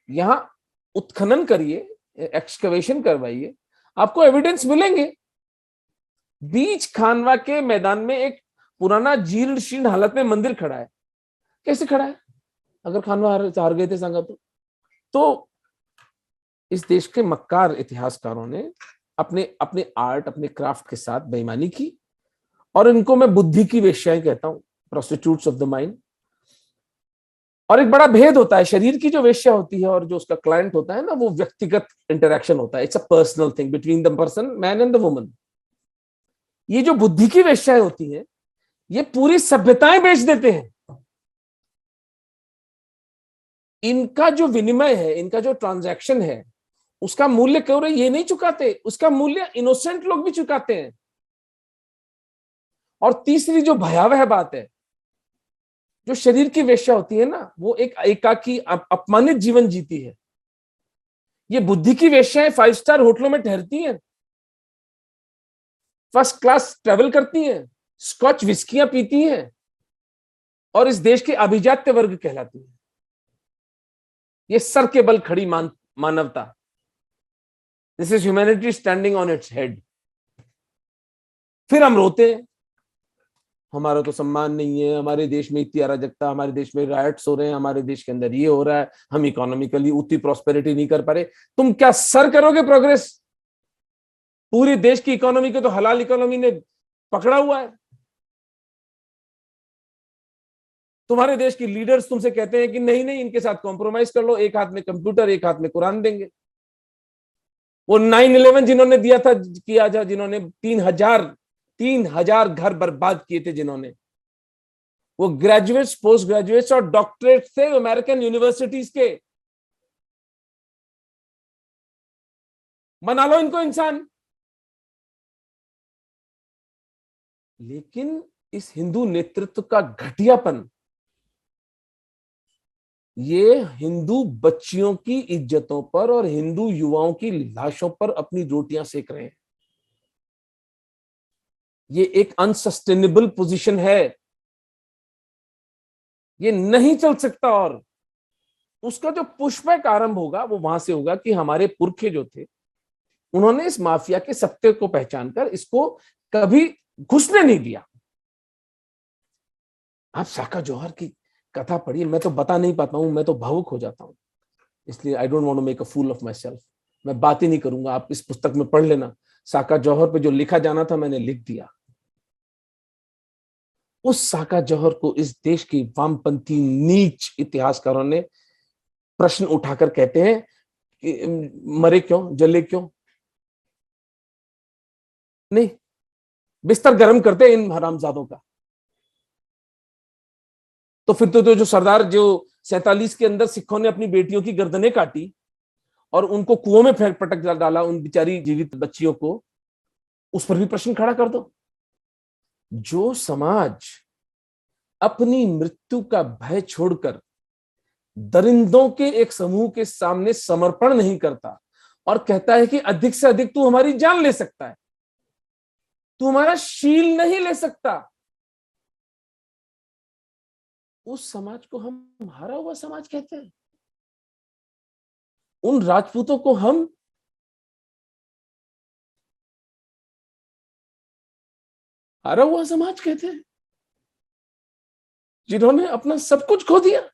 यहाँ उत्खनन करिए, एक्सकवेशन करवाइए, आपको एविडेंस मिलेंगे। बीच खानवा के मैदान में एक पुराना जीर्ण शीर्ण हालत में मंदिर खड़ा है। कैसे खड़ा है? अगर खानवा हार गए थे सांगा तो इस देश के मक्कार इतिहासकारों ने अपने अपने आर्ट, अपने क्राफ्ट के साथ बेईमानी की, और इनको मैं बुद्धि की वेश्याएं कहता हूं, प्रोस्टिट्यूट्स ऑफ द माइंड। और एक बड़ा भेद होता है, शरीर की जो वेश्या होती है और जो उसका क्लाइंट होता है ना, वो व्यक्तिगत इंटरेक्शन होता है, it's a personal thing between the person, man and the woman. ये जो बुद्धि की वेश्याएं होती हैं, ये पूरी सभ्यताएं बेच देते हैं। इनका जो विनिमय है, इनका जो ट्रांजैक्शन है, उसका मूल्य क्यों ये नहीं चुकाते, उसका मूल्य इनोसेंट लोग भी चुकाते हैं। और तीसरी जो भयावह बात है, जो शरीर की वेश्या होती है ना, वो एक एकाकी अपमानित जीवन जीती है। ये बुद्धि की वेश्याएं 5 स्टार होटलों में ठहरती हैं, फर्स्ट क्लास ट्रेवल करती हैं, स्कॉच विस्कियां पीती हैं, और इस देश के अभिजात्य वर्ग कहलाती है। ये सर के बल खड़ी मानवता, this is humanity standing on its head. फिर हम रोते हैं, हमारा तो सम्मान नहीं है, हमारे देश में इतनी अराजकता, हमारे देश में राइट्स हो रहे हैं, हमारे देश के अंदर ये हो रहा है, हम इकोनॉमिकली उतनी प्रॉस्पेरिटी नहीं कर पा रहे। तुम क्या सर करोगे प्रोग्रेस? पूरे देश की इकोनॉमी को तो हलाल इकोनॉमी ने पकड़ा हुआ है। तुम्हारे देश की लीडर्स तुमसे कहते हैं कि नहीं नहीं, इनके साथ कॉम्प्रोमाइज कर लो, एक हाथ में कंप्यूटर एक हाथ में कुरान देंगे। वो 9/11 जिन्होंने दिया था, किया था, जिन्होंने 3,000 घर बर्बाद किए थे, जिन्होंने, वो ग्रेजुएट्स, पोस्ट ग्रेजुएट्स और डॉक्टरेट थे अमेरिकन यूनिवर्सिटीज के। बना लो इनको इंसान। लेकिन इस हिंदू नेतृत्व का घटियापन, ये हिंदू बच्चियों की इज्जतों पर और हिंदू युवाओं की लाशों पर अपनी रोटियां सेक रहे हैं। ये एक अनसस्टेनेबल पोजीशन है, ये नहीं चल सकता। और उसका जो पुष्पैक आरंभ होगा वो वहां से होगा कि हमारे पुरखे जो थे, उन्होंने इस माफिया के सत्य को पहचान कर इसको कभी घुसने नहीं दिया। आप साका जौहर की कथा पढ़िए, मैं तो बता नहीं पाता हूं, मैं तो भावुक हो जाता हूं, इसलिए I don't want to make a fool of myself. मैं बात ही नहीं करूंगा, आप इस पुस्तक में पढ़ लेना। साका जौहर पे जो लिखा जाना था मैंने लिख दिया। उस साका जौहर को इस देश की वामपंथी नीच इतिहासकारों ने प्रश्न उठाकर कहते हैं कि मरे क्यों, जले क्यों? नहीं, बिस्तर गर्म करते इन हरामजादों का। तो फिर तो जो सरदार, जो 47 के अंदर सिखों ने अपनी बेटियों की गर्दनें काटी और उनको कुओं में फेंक पटक डाला, उन बेचारी जीवित बच्चियों को, उस पर भी प्रश्न खड़ा कर दो। जो समाज अपनी मृत्यु का भय छोड़कर दरिंदों के एक समूह के सामने समर्पण नहीं करता और कहता है कि अधिक से अधिक तू हमारी जान ले सकता है, तू हमारा शील नहीं ले सकता, उस समाज को हम हारा हुआ समाज कहते हैं। उन राजपूतों को हम हारा हुआ समाज कहते हैं, जिन्होंने अपना सब कुछ खो दिया,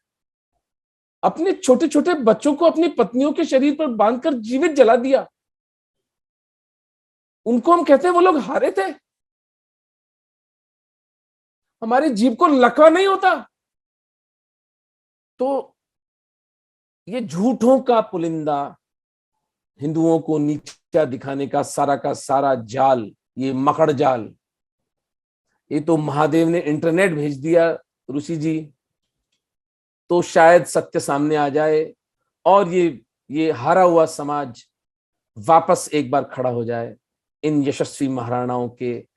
अपने छोटे छोटे बच्चों को अपनी पत्नियों के शरीर पर बांधकर जीवित जला दिया। उनको हम कहते हैं वो लोग हारे थे। हमारी जीभ को लकवा नहीं होता। तो ये झूठों का पुलिंदा, हिंदुओं को नीचा दिखाने का सारा जाल, ये मकड़ जाल, ये तो महादेव ने इंटरनेट भेज दिया ऋषि जी, तो शायद सत्य सामने आ जाए और ये हारा हुआ समाज वापस एक बार खड़ा हो जाए। इन यशस्वी महाराणाओं के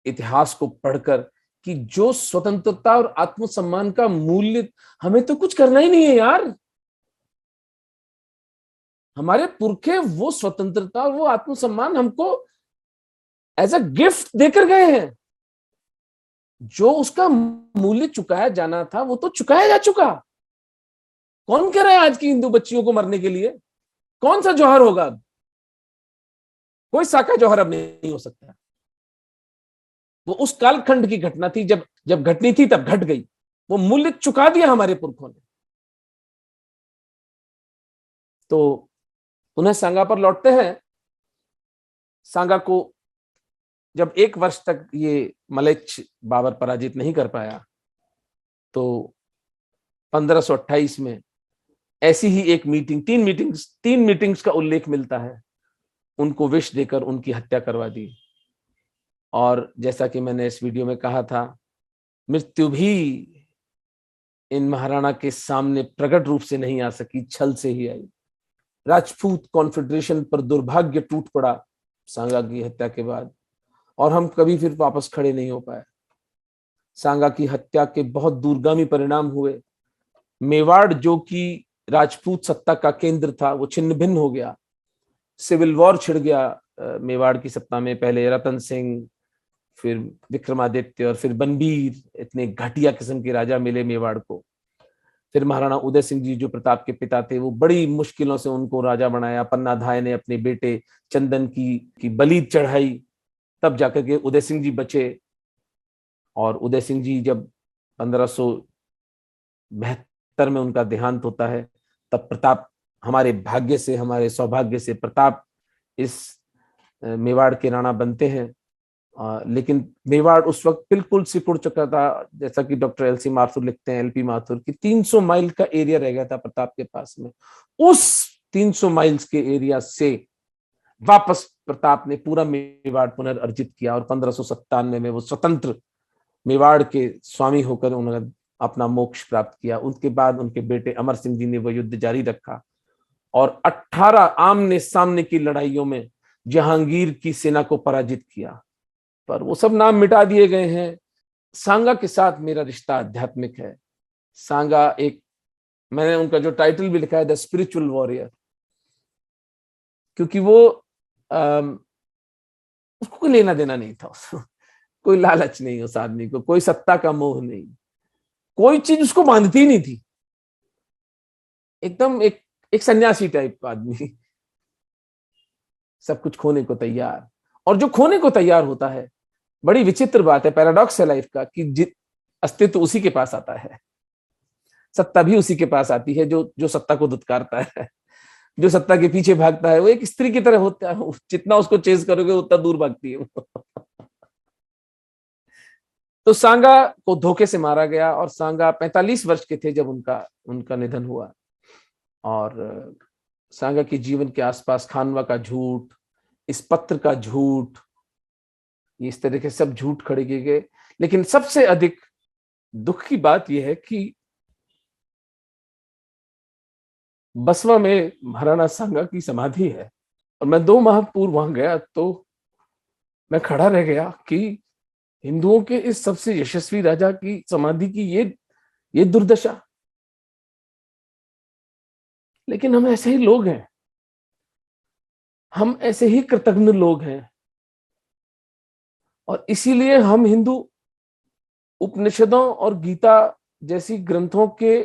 इतिहास को पढ़कर कि जो स्वतंत्रता और आत्मसम्मान का मूल्य, हमें तो कुछ करना ही नहीं है यार। हमारे पुरखे वो स्वतंत्रता और वो आत्मसम्मान हमको एज अ गिफ्ट देकर गए हैं। जो उसका मूल्य चुकाया जाना था वो तो चुकाया जा चुका। कौन कह रहा है आज की हिंदू बच्चियों को मरने के लिए? कौन सा जौहर होगा? कोई साका जौहर अब नहीं हो सकता। वो उस कालखंड की घटना थी, जब घटनी थी तब घट गई। वो मूल्य चुका दिया हमारे पुरखों ने। तो उन्हें सांगा पर लौटते हैं। सांगा को जब 1 वर्ष तक ये मलेच्छ बाबर पराजित नहीं कर पाया, तो 1528 में ऐसी ही एक मीटिंग, 3 मीटिंग्स का उल्लेख मिलता है, उनको विष देकर उनकी हत्या करवा दी। और जैसा कि मैंने इस वीडियो में कहा था, मृत्यु भी इन महाराणा के सामने प्रकट रूप से नहीं आ सकी, छल से ही आई। राजपूत कॉन्फेडरेशन पर दुर्भाग्य टूट पड़ा सांगा की हत्या के बाद, और हम कभी फिर वापस खड़े नहीं हो पाए। सांगा की हत्या के बहुत दूरगामी परिणाम हुए। मेवाड़ जो कि राजपूत सत्ता का केंद्र था, वो छिन्न भिन्न हो गया। सिविल वॉर छिड़ गया मेवाड़ की सत्ता में। पहले रतन सिंह, फिर विक्रमादित्य और फिर बनबीर, इतने घटिया किस्म के राजा मिले मेवाड़ को। फिर महाराणा उदय सिंह जी जो प्रताप के पिता थे, वो बड़ी मुश्किलों से उनको राजा बनाया। पन्नाधाय ने अपने बेटे चंदन की बलि चढ़ाई, तब जाकर के उदय सिंह जी बचे। और उदय सिंह जी जब 1572 में उनका देहांत होता है, तब प्रताप, हमारे भाग्य से, हमारे सौभाग्य से प्रताप इस मेवाड़ के राणा बनते हैं। लेकिन मेवाड़ उस वक्त बिल्कुल सिकुड़ चुका था। जैसा कि डॉक्टर एलसी माथुर लिखते हैं, एलपी माथुर, कि 300 माइल का एरिया रह गया था प्रताप के पास में। उस 300 माइल्स के एरिया से वापस प्रताप ने पूरा मेवाड़ पुनर्र्जित किया और 1597 में वो स्वतंत्र मेवाड़ के स्वामी होकर उन्होंने अपना मोक्ष प्राप्त किया। उसके बाद उनके बेटे अमर सिंह जी ने वो युद्ध जारी रखा और 18 आमने सामने की लड़ाइयों में जहांगीर की सेना को पराजित किया। पर वो सब नाम मिटा दिए गए हैं। सांगा के साथ मेरा रिश्ता आध्यात्मिक है। सांगा एक, मैंने उनका जो टाइटल भी लिखा है, द स्पिरिचुअल वॉरियर, क्योंकि वो उसको कोई लेना देना नहीं था। कोई लालच नहीं उस आदमी को, कोई सत्ता का मोह नहीं, कोई चीज उसको बांधती नहीं थी। एकदम एक सन्यासी टाइप आदमी, सब कुछ खोने को तैयार। और जो खोने को तैयार होता है, बड़ी विचित्र बात है, पैराडॉक्स है लाइफ का, कि अस्तित्व उसी के पास आता है, सत्ता भी उसी के पास आती है जो सत्ता को दुत्कारता है, जो सत्ता के पीछे भागता है। वो एक स्त्री की तरह होता है, जितना उसको चेज करोगे उतना दूर भागती है। तो सांगा को धोखे से मारा गया और सांगा 45 वर्ष के थे जब उनका निधन हुआ। और सांगा के जीवन के आसपास खानवा का झूठ, इस पत्र का झूठ, इस तरह के सब झूठ खड़े किए गए। लेकिन सबसे अधिक दुख की बात यह है कि बसवा में महाराणा सांगा की समाधि है, और मैं 2 माह पूर्व वहां गया तो मैं खड़ा रह गया कि हिंदुओं के इस सबसे यशस्वी राजा की समाधि की ये दुर्दशा। लेकिन हम ऐसे ही लोग हैं, हम ऐसे ही कृतज्ञ लोग हैं, और इसीलिए हम हिंदू उपनिषदों और गीता जैसी ग्रंथों के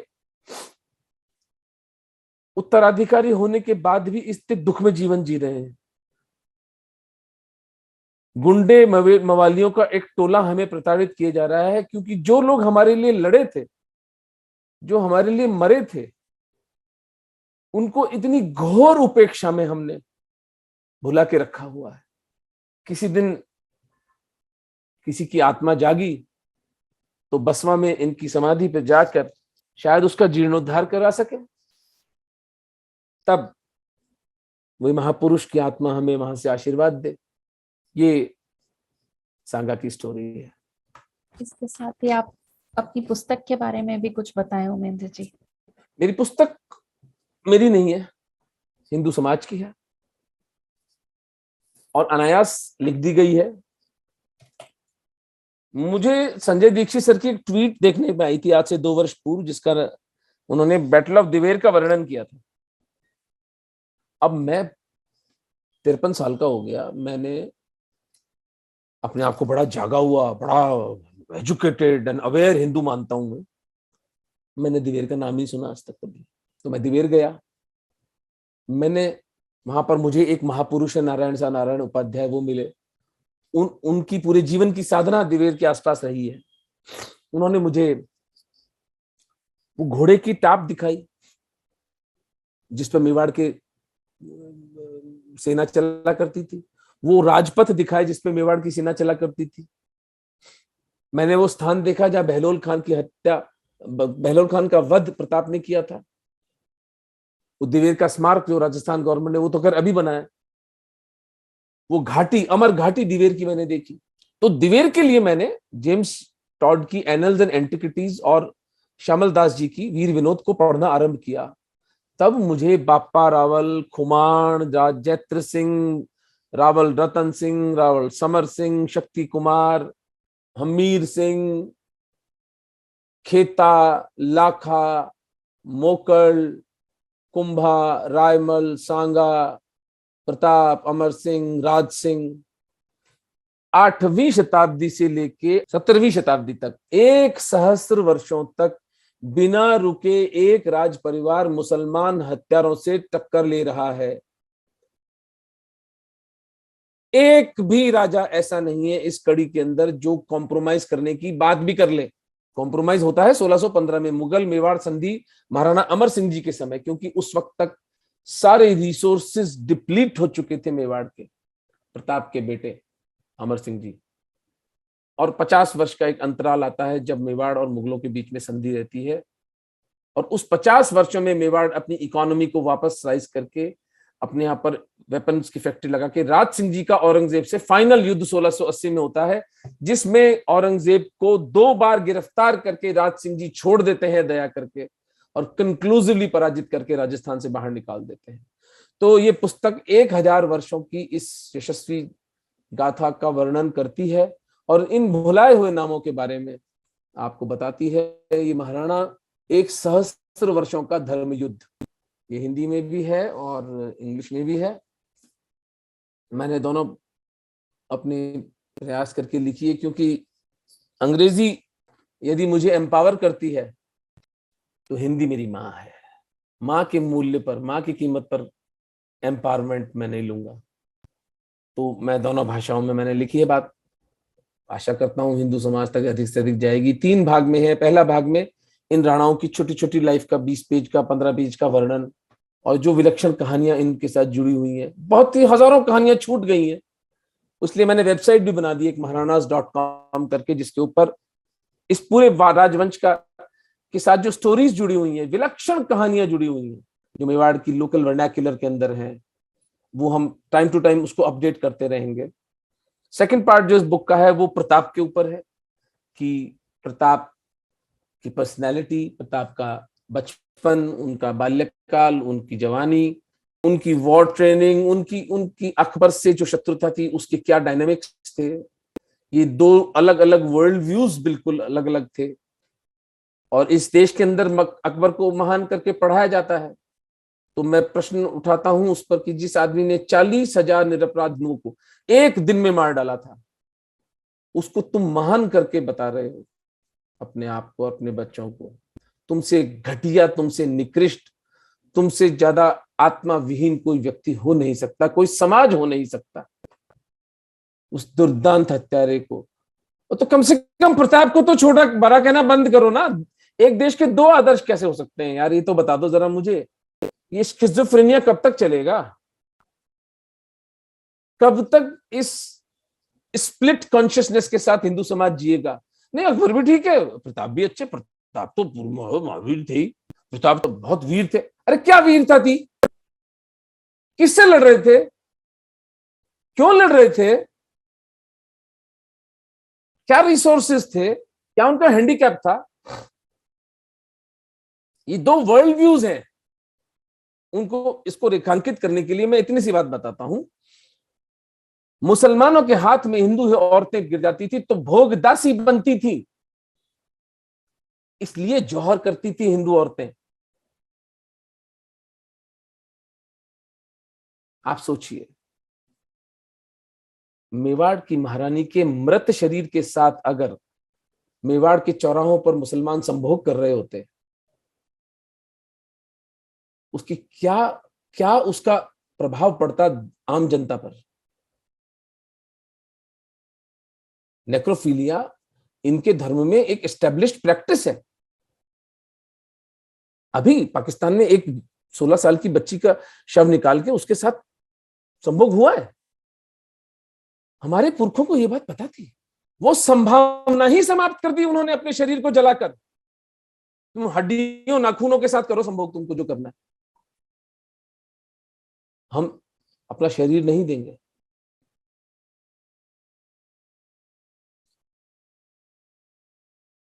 उत्तराधिकारी होने के बाद भी इतने दुख में जीवन जी रहे हैं। गुंडे मवालियों का एक टोला हमें प्रताड़ित किया जा रहा है, क्योंकि जो लोग हमारे लिए लड़े थे, जो हमारे लिए मरे थे, उनको इतनी घोर उपेक्षा में हमने भुला के रखा हुआ है। किसी दिन किसी की आत्मा जागी तो बसवा में इनकी समाधि पर जाकर शायद उसका जीर्णोद्धार करा सके, तब वही महापुरुष की आत्मा हमें वहां से आशीर्वाद दे। ये सांगा की स्टोरी है। इसके साथ ही आप अपनी पुस्तक के बारे में भी कुछ बताएं उमेंद्र जी। मेरी पुस्तक मेरी नहीं है, हिंदू समाज की है और अनायास लिख दी गई है। मुझे संजय दीक्षित सर की एक ट्वीट देखने में आई थी आज से 2 वर्ष पूर्व, जिसका उन्होंने बैटल ऑफ दिवेर का वर्णन किया था। अब मैं 53 साल का हो गया, मैंने अपने आप को बड़ा जागा हुआ, बड़ा एजुकेटेड एंड अवेयर हिंदू मानता हूं मैंने दिवेर का नाम ही सुना आज तक कभी। तो मैं दिवेर गया, मैंने वहां पर मुझे एक महापुरुष है नारायण उपाध्याय, वो मिले। उनकी पूरे जीवन की साधना दिवेर के आसपास रही है। उन्होंने मुझे वो घोड़े की टाप दिखाई जिस पर मेवाड़ के सेना चला करती थी, वो राजपथ दिखाए जिस पे मेवाड़ की सेना चला करती थी। मैंने वो स्थान देखा जहां बहलोल खान का वध प्रताप ने किया था। वो दिवेर का स्मारक जो राजस्थान गवर्नमेंट ने, वो तो खैर अभी बनाया, वो घाटी, अमर घाटी दिवेर की मैंने देखी। तो दिवेर के लिए मैंने जेम्स टॉड की एनल्स एंड एंटिक्विटीज और श्यामल दास जी की वीर विनोद को पढ़ना आरंभ किया। तब मुझे बाप्पा रावल, खुमान, जैत्र सिंह, रावल रतन सिंह, रावल समर सिंह, शक्ति कुमार, हमीर सिंह, खेता, लाखा, मोकल, कुंभा, रायमल, सांगा, प्रताप, अमर सिंह, राज सिंह, 8वीं शताब्दी से लेके 17वीं शताब्दी तक 1 सहस्त्र वर्षों तक बिना रुके एक राज परिवार मुसलमान हत्यारों से टक्कर ले रहा है। एक भी राजा ऐसा नहीं है इस कड़ी के अंदर जो कॉम्प्रोमाइज करने की बात भी कर ले। कॉम्प्रोमाइज होता है 1615 में मुगल मेवाड़ संधि महाराणा अमर सिंह जी के समय, क्योंकि उस वक्त तक सारे रिसोर्सेज डिप्लीट हो चुके थे मेवाड़ के, प्रताप के बेटे अमर सिंह जी। और 50 वर्ष का एक अंतराल आता है जब मेवाड़ और मुगलों के बीच में संधि रहती है, और उस 50 वर्षों में मेवाड़ अपनी इकोनॉमी को वापस राइज करके अपने यहाँ पर वेपन्स की फैक्ट्री लगा के राज सिंह जी का औरंगजेब से फाइनल युद्ध 1680 में होता है, जिसमें औरंगजेब को 2 बार गिरफ्तार करके राज सिंह जी छोड़ देते हैं दया करके, और कंक्लूसिवली पराजित करके राजस्थान से बाहर निकाल देते हैं। तो ये पुस्तक 1000 वर्षों की इस यशस्वी गाथा का वर्णन करती है और इन भुलाए हुए नामों के बारे में आपको बताती है। ये महाराणा 1 सहस्त्र वर्षों का धर्म युद्ध, ये हिंदी में भी है और इंग्लिश में भी है। मैंने दोनों अपने प्रयास करके लिखी है, क्योंकि अंग्रेजी यदि मुझे एम्पावर करती है तो हिंदी मेरी माँ है। माँ के मूल्य पर, माँ की कीमत पर एम्पावरमेंट मैं नहीं लूंगा। तो मैं दोनों भाषाओं में मैंने लिखी है बात। आशा करता हूँ हिंदू समाज तक अधिक से अधिक जाएगी। 3 भाग में है। पहला भाग में इन राणाओं की छोटी छोटी लाइफ का 20 पेज का 15 पेज का वर्णन, और जो विलक्षण कहानियां इनके साथ जुड़ी हुई हैं, बहुत ही हजारों कहानियां छूट गई हैं, इसलिए मैंने वेबसाइट भी बना दी एक महाराणास.com करके, जिसके ऊपर इस पूरे राजवंश का के साथ जो स्टोरीज जुड़ी हुई हैं, विलक्षण कहानियां जुड़ी हुई हैं जो मेवाड़ की लोकल वर्नाक्युलर के अंदर हैं, वो हम टाइम टू टाइम उसको अपडेट करते रहेंगे। सेकंड पार्ट जो इस बुक का है वो प्रताप के ऊपर है, कि प्रताप की पर्सनैलिटी, प्रताप का बचपन, उनका बाल्यकाल, उनकी जवानी, उनकी वॉर ट्रेनिंग, उनकी अकबर से जो शत्रुता थी उसके क्या डायनामिक्स थे। ये 2 अलग अलग वर्ल्ड व्यूज बिल्कुल अलग अलग थे, और इस देश के अंदर अकबर को महान करके पढ़ाया जाता है, तो मैं प्रश्न उठाता हूं उस पर कि जिस आदमी ने 40,000 निरपराध हिंदुओं को एक दिन में मार डाला था, उसको तुम महान करके बता रहे हो अपने आप को, अपने बच्चों को। तुमसे घटिया, तुमसे निकृष्ट, तुमसे ज्यादा आत्मा विहीन कोई व्यक्ति हो नहीं सकता, कोई समाज हो नहीं सकता। उस दुर्दांत हत्यारे को तो कम से कम प्रताप को तो छोटा बड़ा कहना बंद करो ना। एक देश के दो आदर्श कैसे हो सकते हैं यार, ये तो बता दो जरा मुझे। ये स्किज़ोफ्रेनिया कब तक चलेगा? कब तक इस स्प्लिट कॉन्शियसनेस के साथ हिंदू समाज जिएगा? नहीं, अकबर भी ठीक है, प्रताप भी अच्छे, प्रताप तो महावीर थे, प्रताप तो बहुत वीर थे। अरे क्या वीरता थी? किससे लड़ रहे थे? क्यों लड़ रहे थे? क्या रिसोर्सेस थे? क्या उनका हैंडीकैप था? ये दो वर्ल्ड व्यूज हैं। उनको इसको रेखांकित करने के लिए मैं इतनी सी बात बताता हूं। मुसलमानों के हाथ में हिंदू औरतें गिर जाती थी तो भोगदासी बनती थी, इसलिए जौहर करती थी हिंदू औरतें। आप सोचिए, मेवाड़ की महारानी के मृत शरीर के साथ अगर मेवाड़ के चौराहों पर मुसलमान संभोग कर रहे होते, उसकी क्या क्या उसका प्रभाव पड़ता आम जनता पर। नेक्रोफिलिया इनके धर्म में एक एस्टेब्लिश्ड प्रैक्टिस है। अभी पाकिस्तान में एक 16 साल की बच्ची का शव निकाल के उसके साथ संभोग हुआ है। हमारे पुरखों को यह बात पता थी, वो संभावना ही समाप्त कर दी उन्होंने अपने शरीर को जलाकर। तुम हड्डियों नाखूनों के साथ करो संभोग, तुमको जो करना है, हम अपना शरीर नहीं देंगे।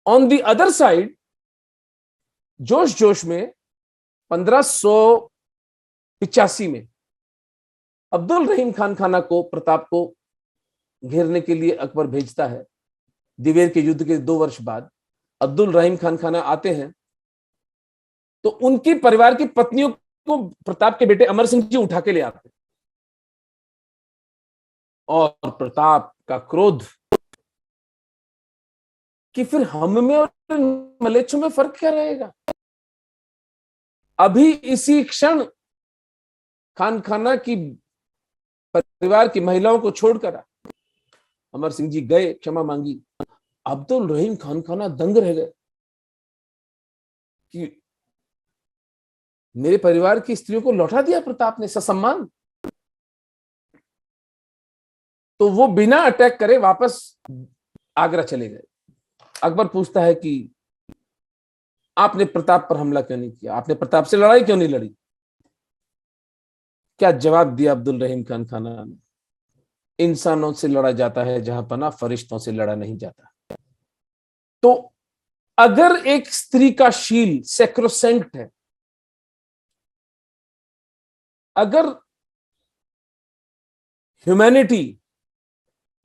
ऑन द अदर साइड, जोश जोश में 1585 में अब्दुल रहीम खान खाना को, प्रताप को घेरने के लिए अकबर भेजता है। दिवेर के युद्ध के 2 वर्ष बाद अब्दुल रहीम खान खाना आते हैं तो उनकी परिवार की पत्नियों को प्रताप के बेटे अमर सिंह जी उठा के ले आते हैं। और प्रताप का क्रोध कि फिर हम में और मलेच्छों में फर्क क्या रहेगा? अभी इसी क्षण खान खाना की परिवार की महिलाओं को छोड़कर अमर सिंह जी गए, क्षमा मांगी। अब्दुल रहीम खान खाना दंग रह गए कि मेरे परिवार की स्त्रियों को लौटा दिया प्रताप ने ससम्मान। तो वो बिना अटैक करे वापस आगरा चले गए। अकबर पूछता है कि आपने प्रताप पर हमला क्यों नहीं किया, आपने प्रताप से लड़ाई क्यों नहीं लड़ी? क्या जवाब दिया अब्दुल रहीम खान खाना ने? इंसानों से लड़ा जाता है जहां पना, फरिश्तों से लड़ा नहीं जाता। तो अगर एक स्त्री का शील सैक्रोसेंक्ट है, अगर ह्यूमैनिटी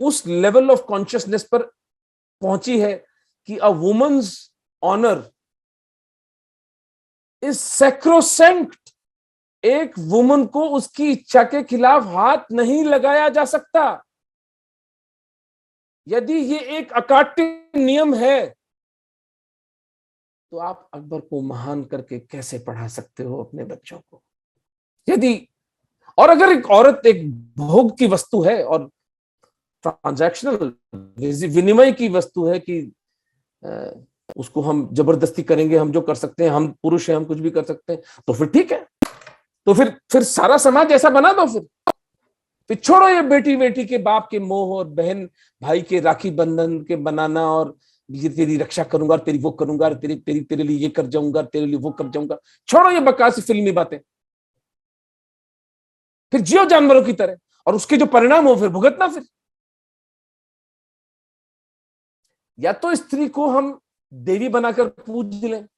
उस लेवल ऑफ कॉन्शियसनेस पर पहुंची है कि अ वुमन्स ऑनर इज सैक्रोसेंक्ट, एक वुमन को उसकी इच्छा के खिलाफ हाथ नहीं लगाया जा सकता। यदि ये एक अकाट्य नियम है तो आप अकबर को महान करके कैसे पढ़ा सकते हो अपने बच्चों को? यदि और अगर एक औरत एक भोग की वस्तु है और ट्रांजैक्शनल विनिमय की वस्तु है कि उसको हम जबरदस्ती करेंगे, हम जो कर सकते हैं, हम पुरुष हैं, हम कुछ भी कर सकते हैं, तो फिर ठीक है। तो फिर सारा समाज ऐसा बना दो। फिर छोड़ो ये बेटी बेटी के बाप के मोह और बहन भाई के राखी बंधन के बनाना और ये तेरी रक्षा करूंगा, तेरी वो करूंगा, तेरे लिए ये कर जाऊंगा, तेरे लिए वो कर जाऊंगा। छोड़ो ये बकवासी फिल्मी बातें, फिर जियो जानवरों की तरह, और उसके जो परिणाम हो फिर भुगतना। फिर या तो स्त्री को हम देवी बनाकर पूज लें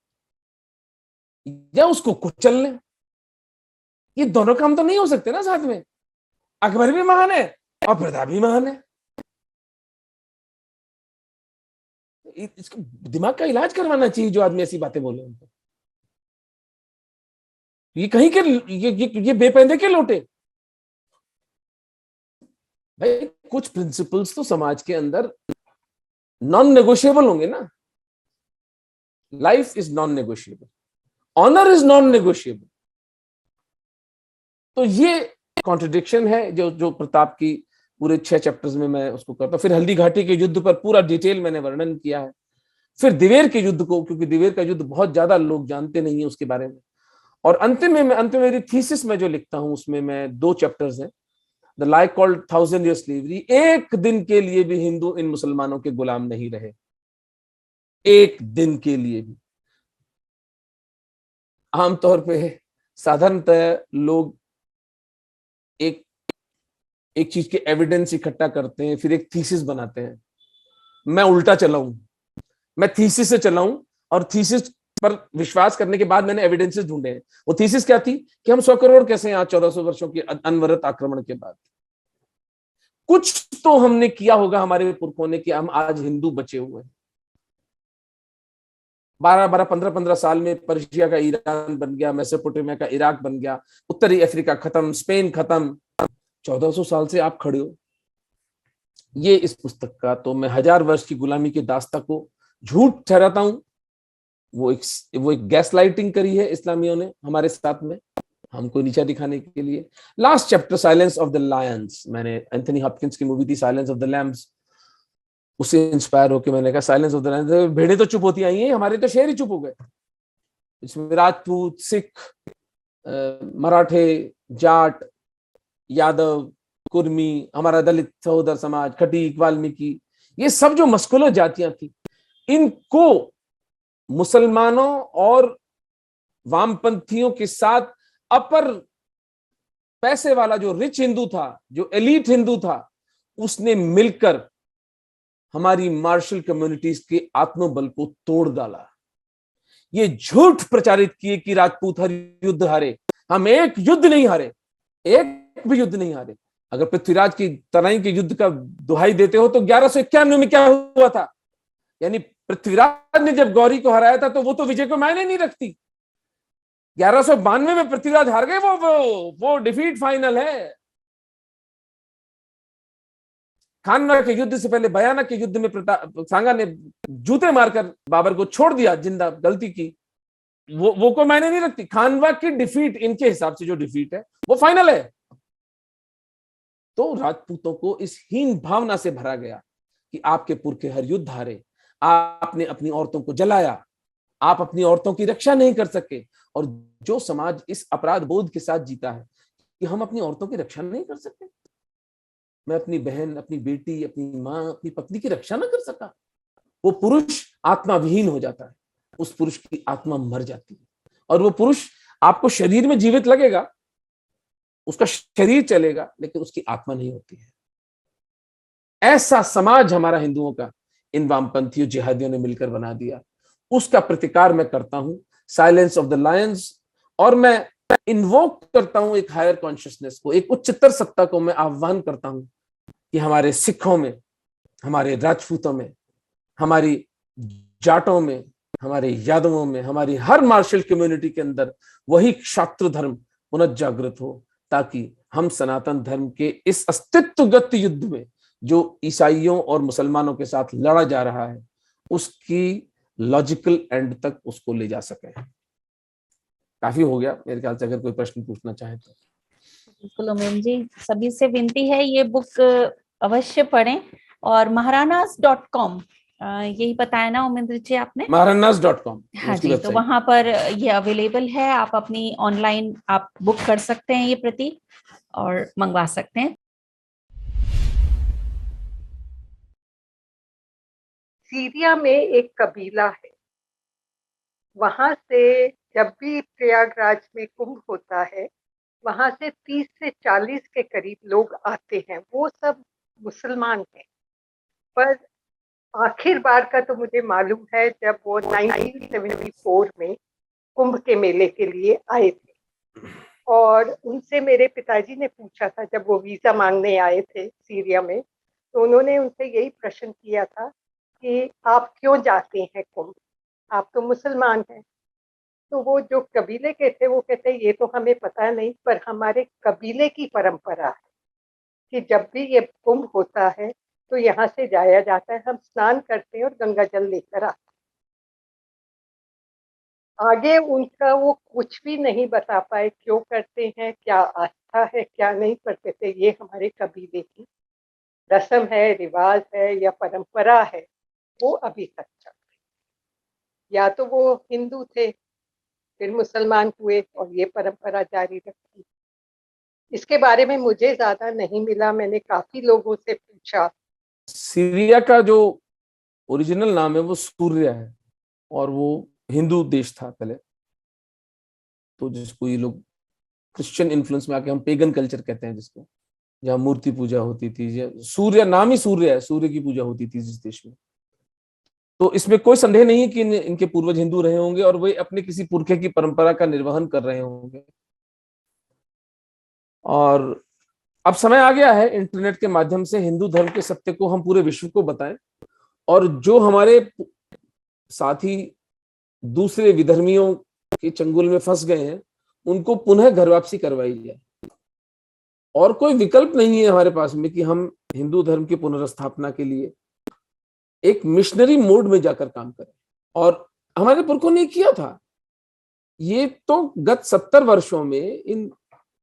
या उसको कुचल लें। ये दोनों काम तो नहीं हो सकते ना साथ में। अकबर भी महान है और प्रताप भी महान है। इसको दिमाग का इलाज करवाना चाहिए जो आदमी ऐसी बातें बोले उनको। ये कहीं के ये बेपैंदे के लोटे। भाई कुछ प्रिंसिपल्स तो समाज के अंदर नॉन नेगोशिएबल होंगे ना। Life is non negotiable, honour is non negotiable. तो ये कॉन्ट्रडिक्शन है जो जो प्रताप की पूरे 6 चैप्टर्स में मैं उसको करता हूं। फिर हल्दी घाटी के युद्ध पर पूरा डिटेल मैंने वर्णन किया है। फिर दिवेर के युद्ध को, क्योंकि दिवेर का युद्ध बहुत ज्यादा लोग जानते नहीं है उसके बारे में। और अंतिम में मेरी थीसिस में जो लिखता हूं उसमें मैं 2 चैप्टर्स हैं। The lie called 1000 year slavery. एक दिन के लिए भी हिंदू इन मुसलमानों के गुलाम नहीं रहे, एक दिन के लिए भी। आमतौर पे साधारणतः लोग एक एक चीज के एविडेंस इकट्ठा करते हैं, फिर एक थीसिस बनाते हैं। मैं उल्टा चला हूं, मैं थीसिस से चला हूं, और थीसिस पर विश्वास करने के बाद मैंने एविडेंसेस ढूंढे हैं। वो थीसिस क्या थी कि हम 100 करोड़ कैसे हैं आज 1400 वर्षों के अनवरत आक्रमण के बाद। कुछ तो हमने किया होगा हमारे पुरखों ने कि हम आज हिंदू बचे हुए हैं। 12-12, 15-15 साल में पर्शिया का ईरान बन गया, मेसोपोटामिया का इराक बन गया, उत्तरी अफ्रीका खत्म, स्पेन खत्म। 1400 साल से आप खड़े हो। ये इस पुस्तक का, तो मैं 1000 वर्ष की गुलामी की दास्ता को झूठ ठहराता हूं। वो एक गैस लाइटिंग करी है इस्लामियों ने हमारे साथ में, हमको नीचा दिखाने के लिए। Last chapter silence of the Lions, मैंने एंथनी हॉपकिंस की मूवी थी साइलेंस ऑफ द लैम्स, उससे इंस्पायर होकर मैंने कहा साइलेंस ऑफ द लायंस। भेड़े तो चुप होती आई हैं, हमारे तो शेर ही चुप हो गए। इसमें राजपूत, सिख, मराठे, जाट, यादव, कुर्मी, हमारा दलित सहोदर समाज, खटीक, वाल्मीकि, ये सब जो मस्कुलर जातियां थी, इनको मुसलमानों और वामपंथियों के साथ अपर पैसे वाला जो रिच हिंदू था, जो एलीट हिंदू था, उसने मिलकर हमारी मार्शल कम्युनिटीज के आत्मबल को तोड़ डाला। ये झूठ प्रचारित किए कि राजपूत हर युद्ध हारे। हम एक युद्ध नहीं हारे, एक भी युद्ध नहीं हारे। अगर पृथ्वीराज की तराई के युद्ध का दुहाई देते हो तो 1191 में क्या हुआ था? यानी पृथ्वीराज ने जब गौरी को हराया था तो वो तो विजय को मायने नहीं रखती। 1192 में पृथ्वीराज हार गए, वो डिफीट फाइनल है। खानवा के युद्ध से पहले बयाना के युद्ध में सांगा ने जूते मारकर बाबर को छोड़ दिया जिंदा, गलती की, वो कोई मायने नहीं रखती। खानवा की डिफीट इनके हिसाब से जो डिफीट है वो फाइनल है। तो राजपूतों को इस हीन भावना से भरा गया कि आपके पुरखे हर युद्ध हारे, आपने अपनी औरतों को जलाया, आप अपनी औरतों की रक्षा नहीं कर सके। और जो समाज इस अपराध बोध के साथ जीता है कि हम अपनी औरतों की रक्षा नहीं कर सकते, मैं अपनी बहन, अपनी बेटी, अपनी मां, अपनी पत्नी की रक्षा ना कर सका, वो पुरुष आत्मा विहीन हो जाता है। उस पुरुष की आत्मा मर जाती है। और वो पुरुष आपको शरीर में जीवित लगेगा, उसका शरीर चलेगा, लेकिन उसकी आत्मा नहीं होती है। ऐसा समाज हमारा हिंदुओं का इन वामपंथियों जिहादियों ने मिलकर बना दिया। उसका प्रतिकार मैं करता हूं, साइलेंस ऑफ द लायंस। और मैं इन्वोक करता हूं एक हायर कॉन्शियसनेस को, एक उच्चतर सत्ता को मैं आह्वान करता हूं कि हमारे सिखों में, हमारे राजपूतों में, हमारी जाटों में, हमारे यादवों में, हमारी हर मार्शल कम्युनिटी के अंदर वही क्षात्र धर्म पुनर्जागृत हो, ताकि हम सनातन धर्म के इस अस्तित्वगत युद्ध में जो ईसाइयों और मुसलमानों के साथ लड़ा जा रहा है, उसकी लॉजिकल एंड तक उसको ले जा सके। काफी हो गया मेरे ख्याल से, अगर कोई प्रश्न पूछना चाहे तो। बिल्कुल उमेश जी, सभी से विनती है ये बुक अवश्य पढ़ें। और महारानास.com यही बताया ना उमेंद्र जी आपने? महारानास.com, हाँ जी, तो वहां पर ये अवेलेबल है। आप अपनी ऑनलाइन आप बुक कर सकते हैं ये प्रति और मंगवा सकते हैं। सीरिया में एक कबीला है, वहां से जब भी प्रयागराज में कुंभ होता है, वहां से 30 से 40 के करीब लोग आते हैं। वो सब मुसलमान हैं, पर आखिर बार का तो मुझे मालूम है जब वो 1974 में कुंभ के मेले के लिए आए थे। और उनसे मेरे पिताजी ने पूछा था, जब वो वीजा मांगने आए थे सीरिया में, तो उन्होंने उनसे यही प्रश्न किया था कि आप क्यों जाते हैं कुंभ, आप तो मुसलमान हैं। तो वो जो कबीले के थे वो कहते ये तो हमें पता नहीं, पर हमारे कबीले की परंपरा है कि जब भी ये कुंभ होता है तो यहाँ से जाया जाता है, हम स्नान करते हैं और गंगा जल लेकर आते हैं। आगे उनका वो कुछ भी नहीं बता पाए, क्यों करते हैं, क्या आस्था है, क्या नहीं करते थे। ये हमारे कबीले की रस्म है, रिवाज है या परंपरा है, वो अभी तक चल रही। या तो वो हिंदू थे, फिर मुसलमान हुए और ये परंपरा जारी रखी। इसके बारे में मुझे ज्यादा नहीं मिला, मैंने काफी लोगों से पूछा। सीरिया का जो ओरिजिनल नाम है वो सूर्य है, और वो हिंदू देश था पहले, तो जिसको ये लोग क्रिश्चियन इन्फ्लुएंस में आके हम पेगन कल्चर कहते हैं जिसको, जहाँ मूर्ति पूजा होती थी। सूर्य नाम ही सूर्य है, सूर्य की पूजा होती थी जिस देश में। तो इसमें कोई संदेह नहीं है कि इनके पूर्वज हिंदू रहे होंगे और वे अपने किसी पुरखे की परंपरा का निर्वहन कर रहे होंगे। और अब समय आ गया है इंटरनेट के माध्यम से हिंदू धर्म के सत्य को हम पूरे विश्व को बताएं, और जो हमारे साथी दूसरे विधर्मियों के चंगुल में फंस गए हैं उनको पुनः घर वापसी करवाई जाए। और कोई विकल्प नहीं है हमारे पास में कि हम हिंदू धर्म की पुनर्स्थापना के लिए एक मिशनरी मोड में जाकर काम करें। और हमारे पुरखों ने किया था ये, तो गत 70 वर्षों में इन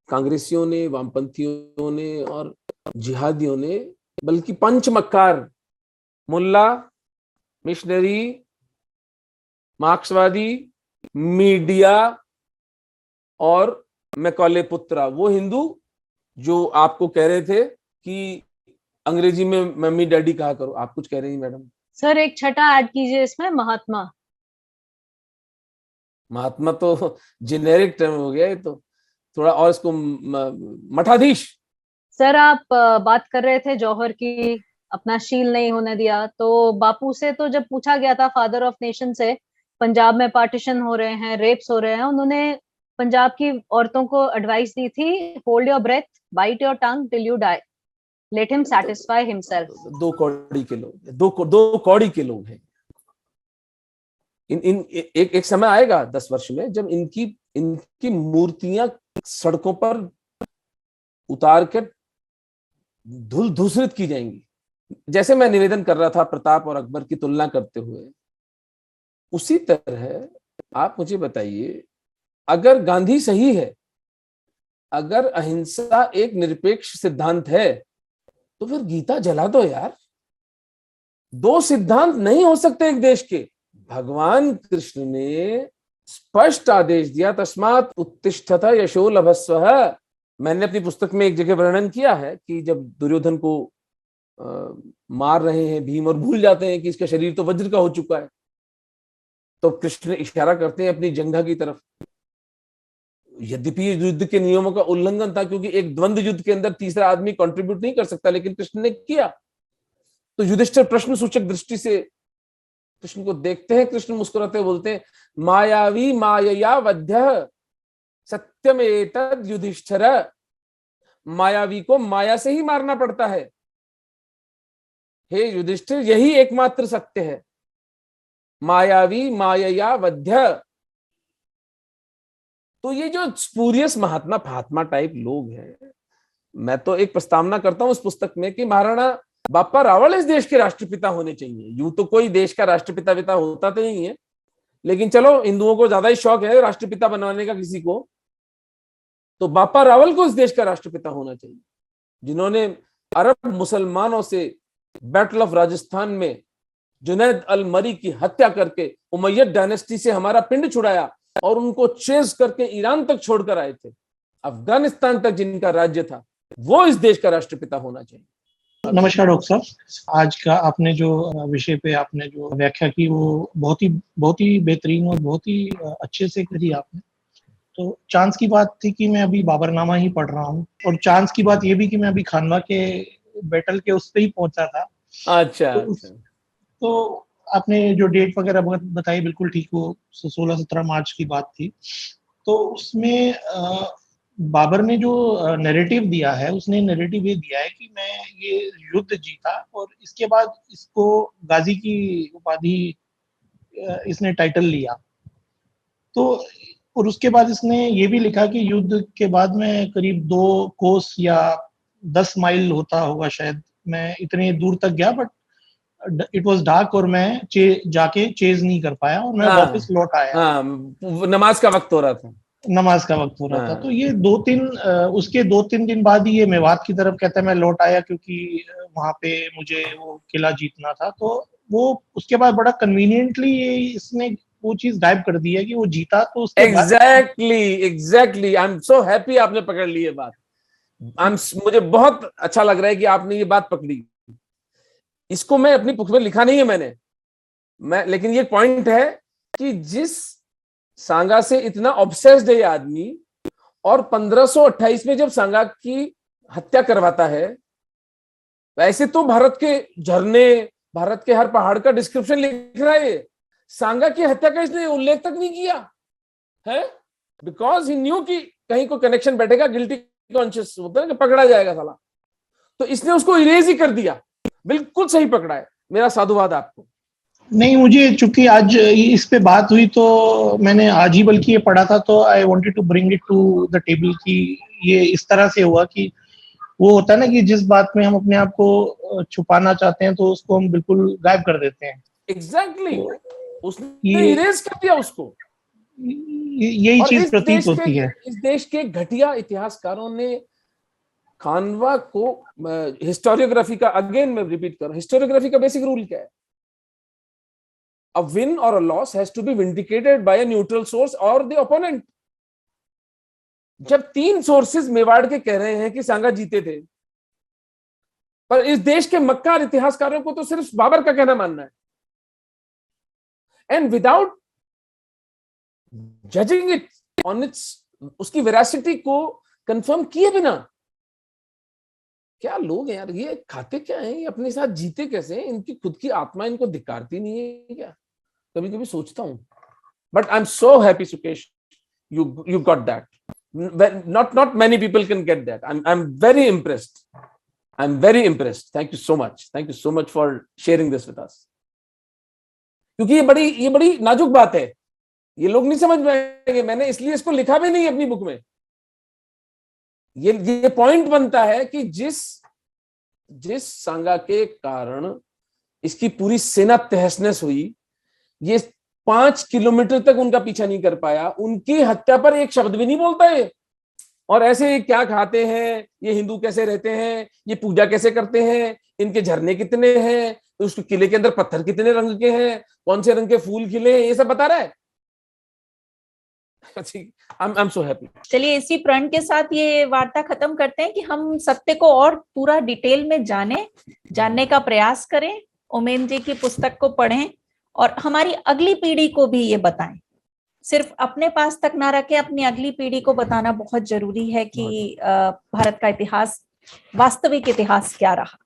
कांग्रेसियों ने, वामपंथियों ने और जिहादियों ने, बल्कि पंचमक्कार मुल्ला, मिशनरी, मार्क्सवादी, मीडिया और मैकॉले पुत्रा, वो हिंदू जो आपको कह रहे थे कि अंग्रेजी में मम्मी डैडी कहा करो, आप कुछ कह रही हैं मैडम? सर एक छठा ऐड कीजिए इसमें, महात्मा। महात्मा तो जेनेरिक टर्म हो गया, ये तो थोड़ा और इसको मठाधीश। सर आप बात कर रहे थे जौहर की, अपना शील नहीं होने दिया, तो बापू से तो जब पूछा गया था फादर ऑफ नेशन से, पंजाब में पार्टीशन हो रहे हैं, रेप्स हो रहे हैं, उन्होंने पंजाब की औरतों को एडवाइस दी थी, hold your breath, bite your tongue till you die, let him satisfy himself. दो कौड़ी के लोग, दो कौड़ी के लोग हैं। इन एक समय आएगा 10 वर्ष में जब इनकी मूर्तियां सड़कों पर उतार के धूल धूसरित की जाएंगी। जैसे मैं निवेदन कर रहा था प्रताप और अकबर की तुलना करते हुए, उसी तरह आप मुझे बताइए, अगर गांधी सही है, अगर अहिंसा एक निरपेक्ष सिद्धांत है, तो फिर गीता जला दो यार। दो सिद्धांत नहीं हो सकते एक देश के। भगवान कृष्ण ने स्पष्ट आदेश दिया, तस्मात् उत्तिष्ठत यशो लभस्व। मैंने अपनी पुस्तक में एक जगह वर्णन किया है कि जब दुर्योधन को मार रहे हैं भीम और भूल जाते हैं कि इसका शरीर तो वज्र का हो चुका है, तो कृष्ण इशारा करते हैं अपनी जंघा की तरफ। यद्यपि युद्ध के नियमों का उल्लंघन था, क्योंकि एक द्वंद्व युद्ध के अंदर तीसरा आदमी कंट्रीब्यूट नहीं कर सकता, लेकिन कृष्ण ने किया। तो युधिष्ठिर प्रश्न सूचक दृष्टि से कृष्ण को देखते हैं, कृष्ण मुस्कुराते बोलते हैं, मायावी मायया वध्य सत्यमेतद युधिष्ठिर। मायावी को माया से ही मारना पड़ता है, हे युधिष्ठिर, यही एकमात्र सत्य है। मायावी मायया वध्य। तो ये जो स्पूरियस महात्मा फात्मा टाइप लोग हैं, मैं तो एक प्रस्तावना करता हूं उस पुस्तक में कि महाराणा बापा रावल इस देश के राष्ट्रपिता होने चाहिए। यूं तो कोई देश का राष्ट्रपिता पिता होता तो नहीं है, लेकिन चलो हिंदुओं को ज्यादा ही शौक है राष्ट्रपिता बनवाने का किसी को, तो बापा रावल को इस देश का राष्ट्रपिता होना चाहिए, जिन्होंने अरब मुसलमानों से बैटल ऑफ राजस्थान में जुनैद अल मरी की हत्या करके उमैयद डायनेस्टी से हमारा पिंड छुड़ाया और उनको चेस करके ईरान तक छोड़कर आए थे, अफगानिस्तान तक जिनका राज्य था, वो इस देश का राष्ट्रपिता होना चाहिए। नमस्कार डॉक्टर साहब, आज का आपने जो विषय पे आपने जो व्याख्या की वो बहुत ही बेहतरीन और बहुत ही अच्छे से करी आपने। तो चांस की बात थी कि मैं अभी बाबरनामा ही पढ़ रहा हूँ, और चांस की बात ये भी कि मैं अभी खानवा के बैटल के उस पे ही पहुंचा था। अच्छा, तो आपने जो डेट वगैरह बताई बिल्कुल ठीक, वो 16-17 मार्च की बात थी। तो उसमें बाबर ने जो नैरेटिव दिया है, उसने नैरेटिव ये दिया है कि मैं ये युद्ध जीता और इसके बाद इसको गाजी की उपाधि इसने टाइटल लिया। तो और उसके बाद इसने ये भी लिखा कि युद्ध के बाद में करीब 2 कोस या 10 माइल होता होगा शायद, मैं इतने दूर तक गया बट इट वाज डार्क और मैं जाके चेज नहीं कर पाया और मैं वापस लौट आया। नमाज का वक्त हो रहा था, नमाज का वक्त हो रहा था। तो ये 2-3 उसके 2-3 दिन बाद ही ये मेवात की तरफ कहता है मैं लौट आया, क्योंकि वहां पे मुझे वो किला जीतना था। तो वो उसके बाद बड़ा कन्वीनियंटली इसने वो चीज गायब कर दी है कि वो जीता। तो उसके exactly I am so happy आपने पकड़ ली ये बात। मुझे बहुत अच्छा लग रहा है कि आपने ये बात पकड़ी। इसको मैं अपनी बुक में लिखा नहीं है मैं लेकिन ये पॉइंट है कि जिस सांगा से इतना ऑब्सेस्ड है ये आदमी, और 1528 में जब सांगा की हत्या करवाता है, वैसे तो भारत के झरने, भारत के हर पहाड़ का डिस्क्रिप्शन लिख रहा है, सांगा की हत्या का इसने उल्लेख तक नहीं किया है, बिकॉज ही न्यू कि कहीं को कनेक्शन बैठेगा, गिल्टी कॉन्शियस होता है कि पकड़ा जाएगा साला, तो इसने उसको इरेज ही कर दिया। बिल्कुल सही पकड़ा है, मेरा साधुवाद आपको। नहीं, मुझे चूंकि आज इस पे बात हुई तो मैंने आज ही बल्कि ये पढ़ा था, तो I wanted to bring it to the table कि ये इस तरह से हुआ कि वो होता है ना कि जिस बात में हम अपने आप को छुपाना चाहते हैं तो उसको हम बिल्कुल गायब कर देते हैं। एग्जैक्टली उसने इरेज कर दिया उसको। यही चीज प्रतीत होती है। इस देश के घटिया इतिहासकारों ने खानवा को, हिस्टोरियोग्राफी का, अगेन मैं रिपीट कर रहा हूं, हिस्टोरियोग्राफी का बेसिक रूल क्या है? A win or a loss has to be vindicated by a neutral source or the opponent. जब 3 सोर्सेज मेवाड़ के कह रहे हैं कि सांगा जीते थे, पर इस देश के मक्कार इतिहासकारों को तो सिर्फ बाबर का कहना मानना है, and without judging it on it's, उसकी वेरासिटी को कंफर्म किए बिना, क्या लोग हैं यार, ये खाते क्या हैं, ये अपने साथ जीते कैसे हैं, इनकी खुद की आत्मा इनको धिक्कारती नहीं है क्या? कभी कभी सोचता हूं। But I am so happy Sukesh, you got that. Not many people can get that. I'm very impressed. Thank you so much for sharing this with us. क्योंकि ये बड़ी नाजुक बात है, ये लोग नहीं समझ पाएंगे, मैंने इसलिए इसको लिखा भी नहीं अपनी बुक में। ये पॉइंट बनता है कि जिस सांगा के कारण इसकी पूरी सेना तहस नहस हुई, ये 5 किलोमीटर तक उनका पीछा नहीं कर पाया, उनकी हत्या पर एक शब्द भी नहीं बोलता है। और ऐसे क्या खाते हैं, ये हिंदू कैसे रहते हैं, ये पूजा कैसे करते हैं, इनके झरने कितने हैं, उस किले के अंदर पत्थर कितने रंग के हैं, कौन से रंग के फूल खिले हैं, ये सब बता रहा है। I'm so happy. चलिए इसी प्रण के साथ ये वार्ता खत्म करते हैं कि हम सत्य को और पूरा डिटेल में जानने का प्रयास करें, उमेन जी की पुस्तक को पढ़ें और हमारी अगली पीढ़ी को भी ये बताएं। सिर्फ अपने पास तक ना रखें, अपनी अगली पीढ़ी को बताना बहुत जरूरी है कि भारत का इतिहास, वास्तविक इतिहास क्या रहा।